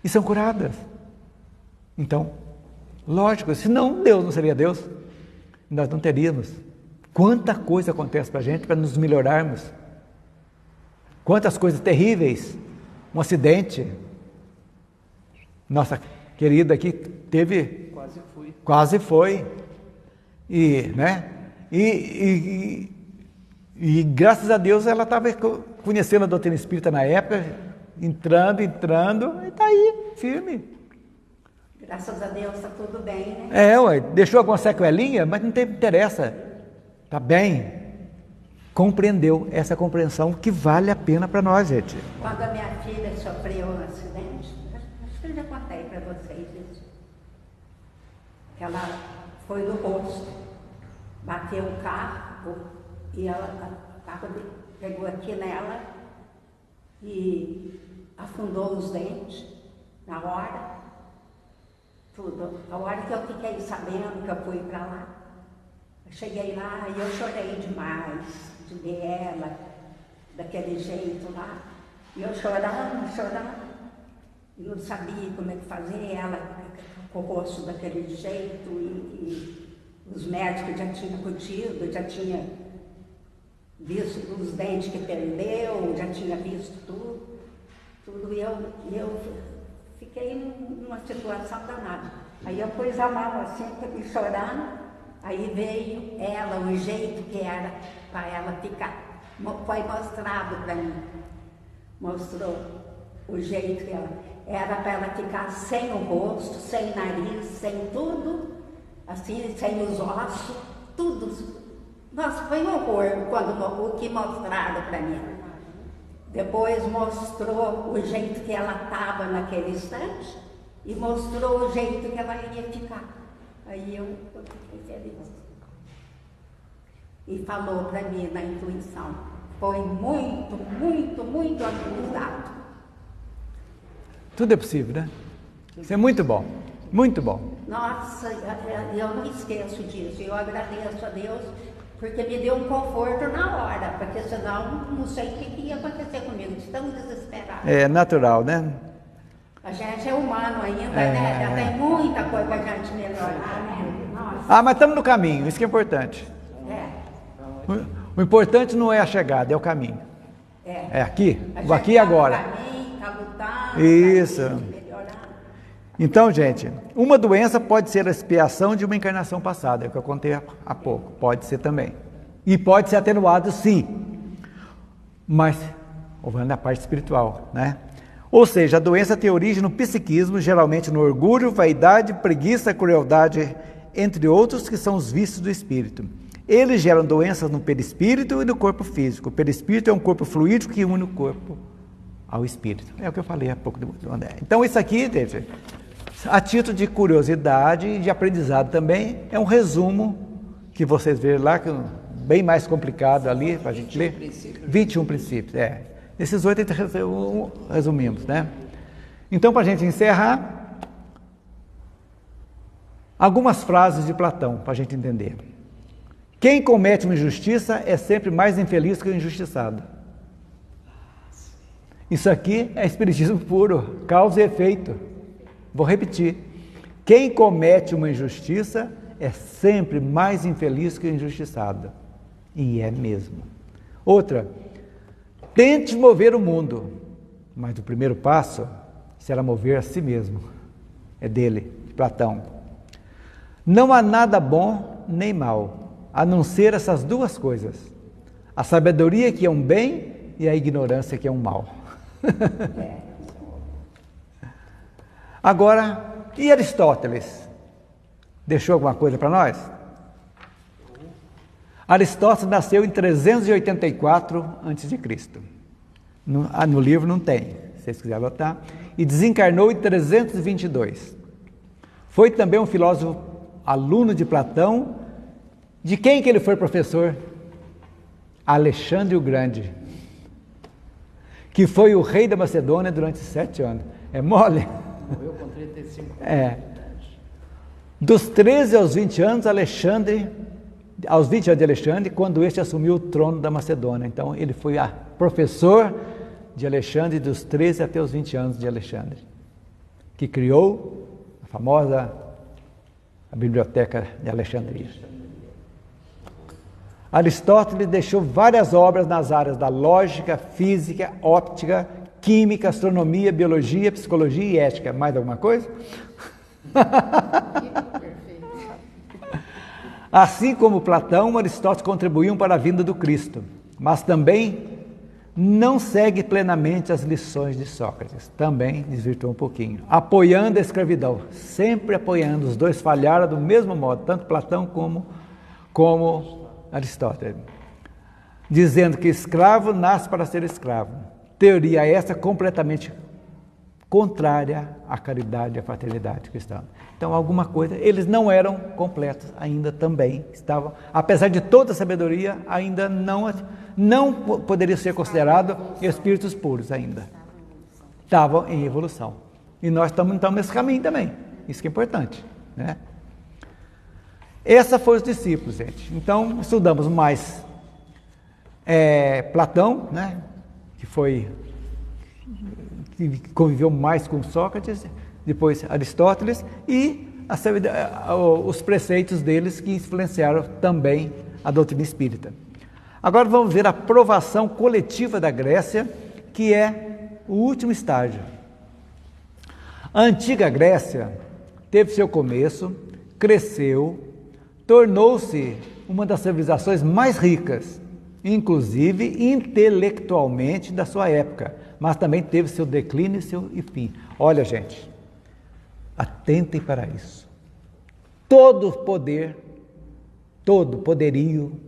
E são curadas. Então, lógico, senão Deus não seria Deus, nós não teríamos. Quanta coisa acontece para a gente para nos melhorarmos. Quantas coisas terríveis. Um acidente. Nossa querida aqui teve... Quase foi. E, né? E graças a Deus ela estava conhecendo a doutrina espírita na época, entrando, e está aí, firme. Graças a Deus está tudo bem, né? Ué, deixou alguma sequelinha, mas não interessa. Está bem. Compreendeu essa compreensão que vale a pena para nós, gente. Quando a minha filha sofreu um acidente, acho que eu já contei para vocês isso. Ela foi no rosto, bateu o carro e o carro pegou aqui nela e afundou os dentes na hora. Tudo. A hora que eu fiquei sabendo que eu fui para lá, eu cheguei lá e eu chorei demais de ver ela daquele jeito lá. E eu chorando, e não sabia como é que fazer, ela com o rosto daquele jeito, e os médicos já tinham curtido, já tinha visto os dentes que perdeu, já tinha visto tudo, e eu fiquei numa situação danada. Aí eu pus a mão assim, chorando, aí veio ela, o jeito que era para ela ficar. Foi mostrado para mim. Mostrou o jeito que ela era para ela ficar sem o rosto, sem nariz, sem tudo, assim, sem os ossos, tudo. Nossa, foi um horror o que mostraram para mim. Depois mostrou o jeito que ela estava naquele instante e mostrou o jeito que ela ia ficar. Aí eu fiquei feliz. E falou para mim na intuição. Foi muito, muito, muito aprendizado. Tudo é possível, né? Isso é muito bom, muito bom. Nossa, eu não esqueço disso. Eu agradeço a Deus porque me deu um conforto na hora, porque senão não sei o que ia acontecer comigo, estamos desesperados. É natural, né? A gente é humano ainda, né? Já tem muita coisa pra gente melhorar, né? Nossa. Mas estamos no caminho, isso que é importante. O importante não é a chegada, é o caminho. É aqui, o aqui e agora. Tá lutando, isso. Melhorando. Então, gente, uma doença pode ser a expiação de uma encarnação passada, é o que eu contei há pouco, pode ser também. E pode ser atenuado, sim, mas, olhando na parte espiritual, né? Ou seja, a doença tem origem no psiquismo, geralmente no orgulho, vaidade, preguiça, crueldade, entre outros, que são os vícios do espírito. Eles geram doenças no perispírito e no corpo físico. O perispírito é um corpo fluídico que une o corpo ao espírito. É o que eu falei há pouco do André. Então, isso aqui, gente, a título de curiosidade e de aprendizado também, é um resumo que vocês verem lá, que é bem mais complicado ali, para a gente ler. 21 princípios, Esses 8 resumimos, né? Então, para a gente encerrar, algumas frases de Platão, para a gente entender. Quem comete uma injustiça é sempre mais infeliz que o injustiçado. Isso aqui é espiritismo puro, causa e efeito. Vou repetir. Quem comete uma injustiça é sempre mais infeliz que o injustiçado. E é mesmo. Outra, tente mover o mundo, mas o primeiro passo será mover a si mesmo. É dele, de Platão. Não há nada bom nem mal, a não ser essas duas coisas. A sabedoria que é um bem e a ignorância que é um mal. Agora, e Aristóteles? Deixou alguma coisa para nós? Aristóteles nasceu em 384 a.C. No livro não tem, se vocês quiserem anotar. E desencarnou em 322. Foi também um filósofo aluno de Platão. De quem que ele foi professor? Alexandre o Grande, que foi o rei da Macedônia durante 7 anos. É mole? Morreu com 35 anos. Dos 13 aos 20 anos, Alexandre aos 20 anos de Alexandre, quando este assumiu o trono da Macedônia. Então, ele foi professor de Alexandre dos 13 até os 20 anos de Alexandre, que criou a famosa Biblioteca de Alexandria. Aristóteles deixou várias obras nas áreas da lógica, física, óptica, química, astronomia, biologia, psicologia e ética. Mais alguma coisa? Assim como Platão, Aristóteles contribuíam para a vinda do Cristo, mas também não segue plenamente as lições de Sócrates, também desvirtuou um pouquinho, apoiando a escravidão, sempre apoiando. Os dois falharam do mesmo modo, tanto Platão como Aristóteles, dizendo que escravo nasce para ser escravo. Teoria essa completamente contrária à caridade e à fraternidade cristã. Então, alguma coisa, eles não eram completos ainda também, estavam, apesar de toda a sabedoria, ainda não poderiam ser considerados espíritos puros ainda. Estavam em evolução. E nós estamos nesse caminho também, isso que é importante, né? Essa foi os discípulos, gente. Então, estudamos mais Platão, né? Que conviveu mais com Sócrates, depois Aristóteles, e os preceitos deles que influenciaram também a doutrina espírita. Agora vamos ver a provação coletiva da Grécia, que é o último estágio. A antiga Grécia teve seu começo, cresceu, tornou-se uma das civilizações mais ricas, inclusive intelectualmente da sua época, mas também teve seu declínio e seu fim. Olha, gente, atentem para isso. Todo poder, todo poderio,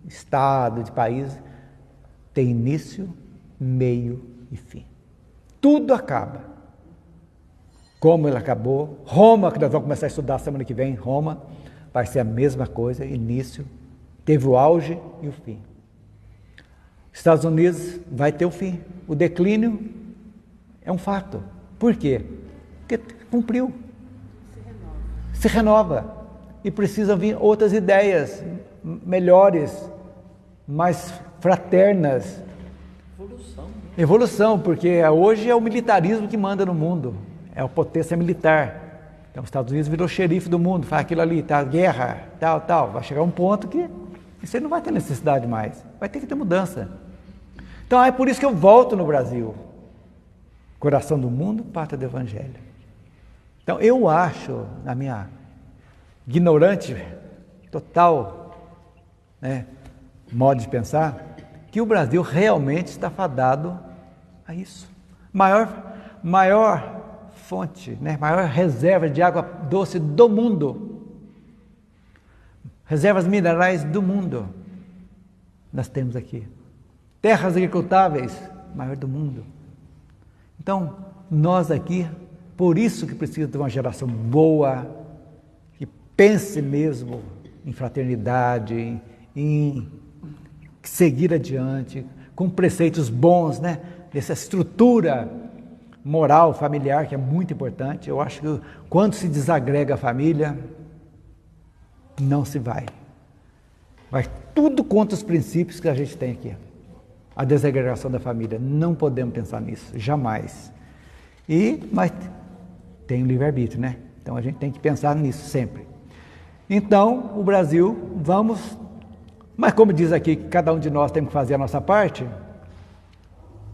Estado, de país, tem início, meio e fim. Tudo acaba. Como ele acabou, Roma, que nós vamos começar a estudar semana que vem, Roma, vai ser a mesma coisa, início, teve o auge e o fim. Estados Unidos vai ter o fim. O declínio é um fato. Por quê? Porque cumpriu. Se renova. E precisam vir outras ideias melhores, mais fraternas. Evolução, porque hoje é o militarismo que manda no mundo. É a potência militar. Então, os Estados Unidos virou xerife do mundo, faz aquilo ali, tá, guerra, tal. Vai chegar um ponto que você não vai ter necessidade mais. Vai ter que ter mudança. Então, é por isso que eu volto no Brasil. Coração do mundo, pátria do Evangelho. Então, eu acho, na minha ignorante, total, modo de pensar, que o Brasil realmente está fadado a isso. Maior fonte, maior reserva de água doce do mundo, reservas minerais do mundo, nós temos aqui. Terras agricultáveis, maior do mundo. Então, nós aqui, por isso que precisa de uma geração boa, que pense mesmo em fraternidade, em seguir adiante, com preceitos bons, dessa estrutura moral, familiar, que é muito importante. Eu acho que quando se desagrega a família, não se vai. Vai tudo contra os princípios que a gente tem aqui. A desagregação da família, não podemos pensar nisso, jamais. Mas tem o livre-arbítrio, Então a gente tem que pensar nisso sempre. Então, o Brasil, mas como diz aqui, que cada um de nós tem que fazer a nossa parte,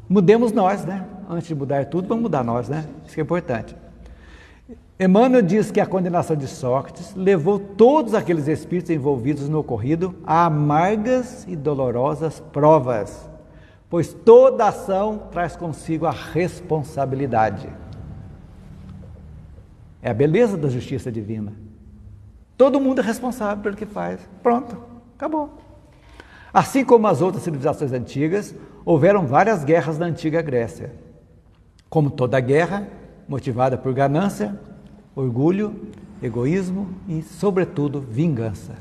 mudemos nós, Antes de mudar tudo, vamos mudar nós, Isso que é importante. Emmanuel diz que a condenação de Sócrates levou todos aqueles espíritos envolvidos no ocorrido a amargas e dolorosas provas, pois toda ação traz consigo a responsabilidade. É a beleza da justiça divina. Todo mundo é responsável pelo que faz. Pronto, acabou. Assim como as outras civilizações antigas, houveram várias guerras na antiga Grécia. Como toda guerra, motivada por ganância, orgulho, egoísmo e, sobretudo, vingança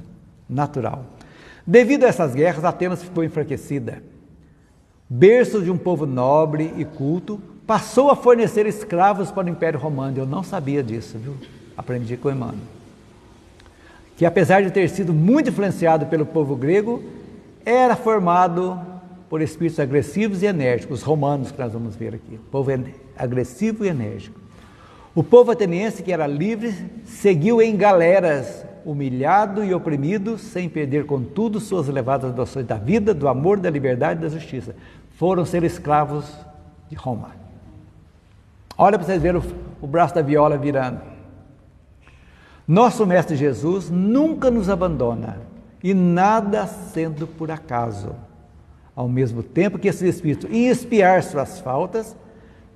natural. Devido a essas guerras, Atenas ficou enfraquecida. Berço de um povo nobre e culto, passou a fornecer escravos para o Império Romano. Eu não sabia disso, viu? Aprendi com Emmanuel. que apesar de ter sido muito influenciado pelo povo grego, era formado por espíritos agressivos e enérgicos, os romanos que nós vamos ver aqui, povo agressivo e enérgico. O povo ateniense, que era livre, seguiu em galeras, humilhado e oprimido, sem perder, contudo, suas elevadas noções da vida, do amor, da liberdade e da justiça. Foram ser escravos de Roma. Olha para vocês verem o braço da viola virando. Nosso Mestre Jesus nunca nos abandona, e nada sendo por acaso. Ao mesmo tempo que esses espíritos iam expiar suas faltas,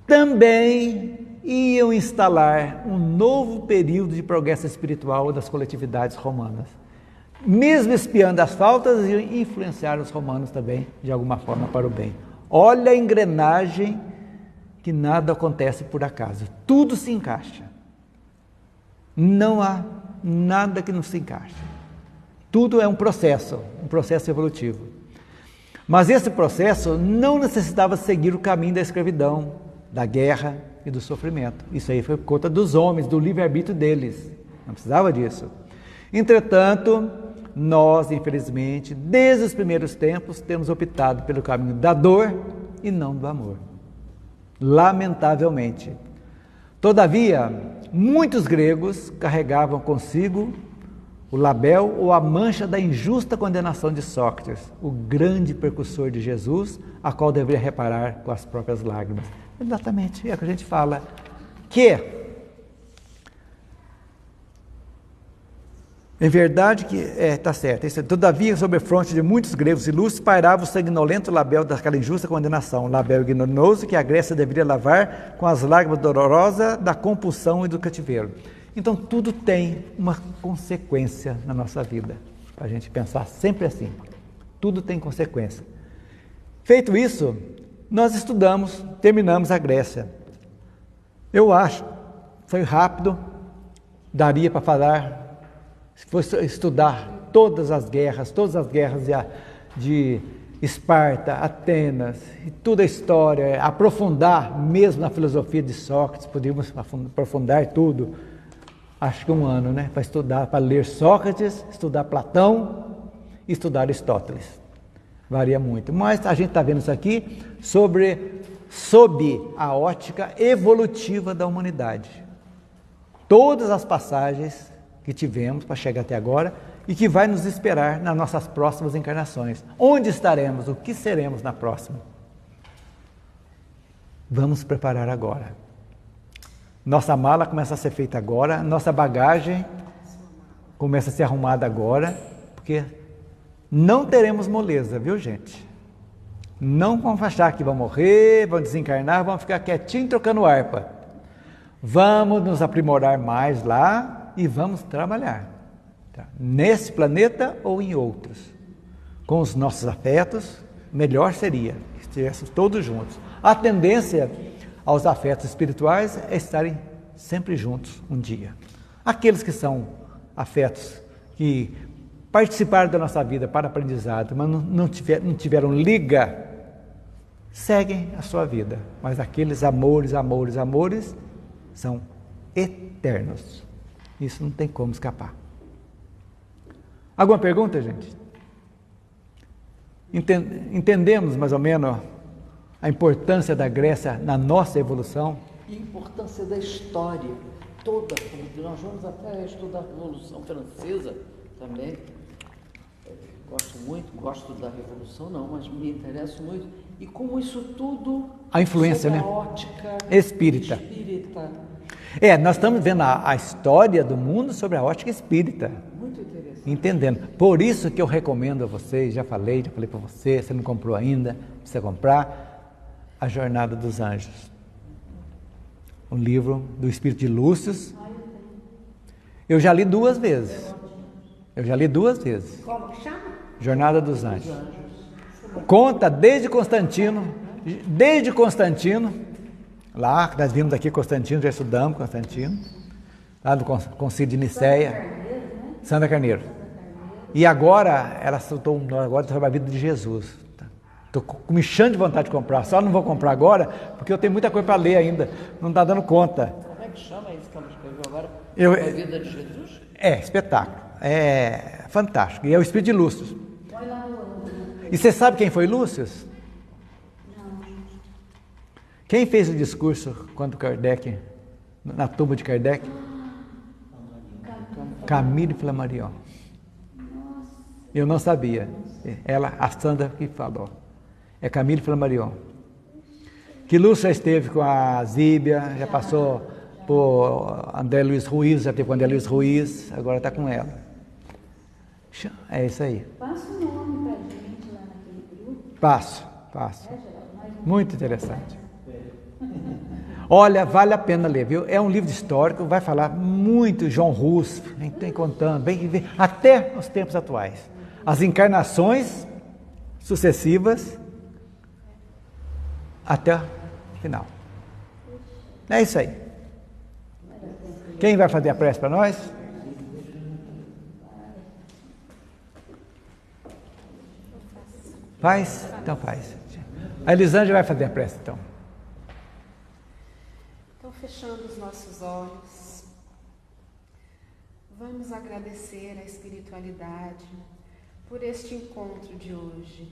também iam instalar um novo período de progresso espiritual das coletividades romanas. Mesmo expiando as faltas, iam influenciar os romanos também, de alguma forma, para o bem. Olha a engrenagem, que nada acontece por acaso. Tudo se encaixa. Não há nada que não se encaixe. Tudo é um processo evolutivo. Mas esse processo não necessitava seguir o caminho da escravidão, da guerra e do sofrimento. Isso aí foi por conta dos homens, do livre-arbítrio deles. Não precisava disso. Entretanto, nós, infelizmente, desde os primeiros tempos, temos optado pelo caminho da dor e não do amor. Lamentavelmente. Todavia, muitos gregos carregavam consigo o label ou a mancha da injusta condenação de Sócrates, o grande precursor de Jesus, a qual deveria reparar com as próprias lágrimas. Exatamente, é o que a gente fala, que é verdade que está certo. Todavia, sobre a fronte de muitos gregos ilustres, pairava o sanguinolento label daquela injusta condenação, o label ignominioso que a Grécia deveria lavar com as lágrimas dolorosas da compulsão e do cativeiro. Então, tudo tem uma consequência na nossa vida, para a gente pensar sempre assim. Tudo tem consequência. Feito isso, nós estudamos, terminamos a Grécia. Eu acho, foi rápido, daria para falar, se fosse estudar todas as guerras de Esparta, Atenas, e toda a história, aprofundar mesmo na filosofia de Sócrates, podíamos aprofundar tudo. Acho que 1 ano, né? Para estudar, para ler Sócrates, estudar Platão e estudar Aristóteles. Varia muito. Mas a gente está vendo isso aqui sob a ótica evolutiva da humanidade. Todas as passagens que tivemos para chegar até agora e que vai nos esperar nas nossas próximas encarnações. Onde estaremos? O que seremos na próxima? Vamos preparar agora. Nossa mala começa a ser feita agora, nossa bagagem começa a ser arrumada agora, porque não teremos moleza, viu, gente? Não vamos achar que vão morrer, vão desencarnar, vamos ficar quietinho trocando harpa. Vamos nos aprimorar mais lá e vamos trabalhar, tá? Nesse planeta ou em outros. Com os nossos afetos, melhor seria que estivéssemos todos juntos. A tendência aos afetos espirituais é estarem sempre juntos um dia. Aqueles que são afetos que participaram da nossa vida para aprendizado, mas não tiveram liga, seguem a sua vida. Mas aqueles amores são eternos. Isso não tem como escapar. Alguma pergunta, gente? Entendemos mais ou menos a importância da Grécia na nossa evolução? E a importância da história toda. Nós vamos até estudar a Revolução Francesa também. Gosto da Revolução não, mas me interesso muito. E como isso tudo... A influência, né? A ótica espírita. Nós estamos vendo a história do mundo sobre a ótica espírita. Muito interessante. Entendendo. Por isso que eu recomendo a vocês, já falei para você, você não comprou ainda, precisa comprar, A Jornada dos Anjos. Um livro do Espírito de Lúcio. Eu já li 2 vezes. Como que chama? Jornada dos Anjos. Conta desde Constantino, lá, nós vimos aqui Constantino, já estudamos Constantino, lá do Concílio de Nicéia, Sandra Carneiro. E agora, ela soltou sobre a vida de Jesus. Estou me enchendo de vontade de comprar, só não vou comprar agora, porque eu tenho muita coisa para ler ainda, não está dando conta. Como é que chama isso que ela escreveu agora? A vida de Jesus? Espetáculo. é fantástico. E é o espírito de Lúcio. Põe lá no outro. E você sabe quem foi Lúcio? Não. Quem fez o discurso quando Kardec, na tumba de Kardec? Camille Flammarion. Eu não sabia. Ela, a Sandra, que falou. É Camille Flammarion. Que Lúcio já esteve com a Zíbia, já passou por André Luiz Ruiz, já teve com André Luiz Ruiz, agora está com ela. É isso aí. Passa o nome pra gente lá naquele grupo. Passo. Muito interessante. Olha, vale a pena ler, viu? É um livro histórico, vai falar muito João Rus, tem contando, bem, até os tempos atuais. As encarnações sucessivas até o final. É isso aí. Quem vai fazer a prece para nós? Faz? Então faz. A Elisângela vai fazer a prece, então. Então, fechando os nossos olhos, vamos agradecer a espiritualidade por este encontro de hoje.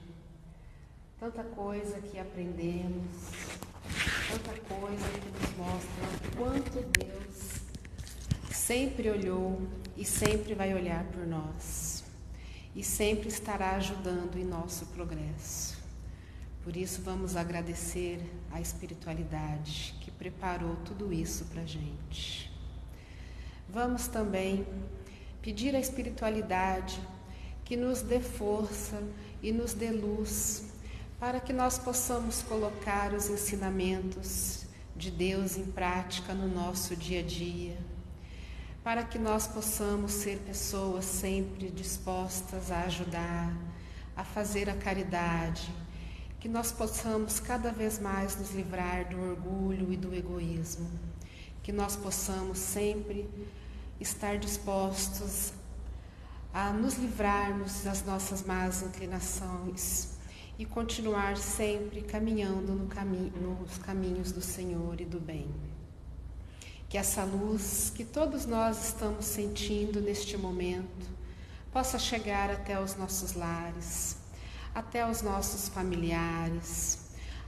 Tanta coisa que aprendemos, tanta coisa que nos mostra o quanto Deus sempre olhou e sempre vai olhar por nós. E sempre estará ajudando em nosso progresso. Por isso vamos agradecer a espiritualidade que preparou tudo isso para a gente. Vamos também pedir à espiritualidade que nos dê força e nos dê luz para que nós possamos colocar os ensinamentos de Deus em prática no nosso dia a dia, para que nós possamos ser pessoas sempre dispostas a ajudar, a fazer a caridade, que nós possamos cada vez mais nos livrar do orgulho e do egoísmo, que nós possamos sempre estar dispostos a nos livrarmos das nossas más inclinações e continuar sempre caminhando nos caminhos do Senhor e do bem. Que essa luz que todos nós estamos sentindo neste momento possa chegar até os nossos lares, até os nossos familiares,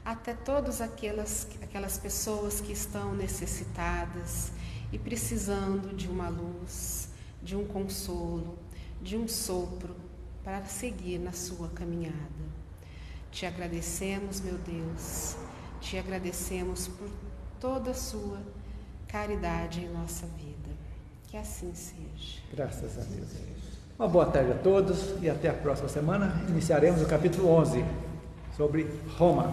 até todas aquelas pessoas que estão necessitadas e precisando de uma luz, de um consolo, de um sopro para seguir na sua caminhada. Te agradecemos, meu Deus, te agradecemos por toda a sua caridade em nossa vida. Que assim seja. Graças a Deus. Uma boa tarde a todos e até a próxima semana. Iniciaremos o capítulo 11 sobre Roma.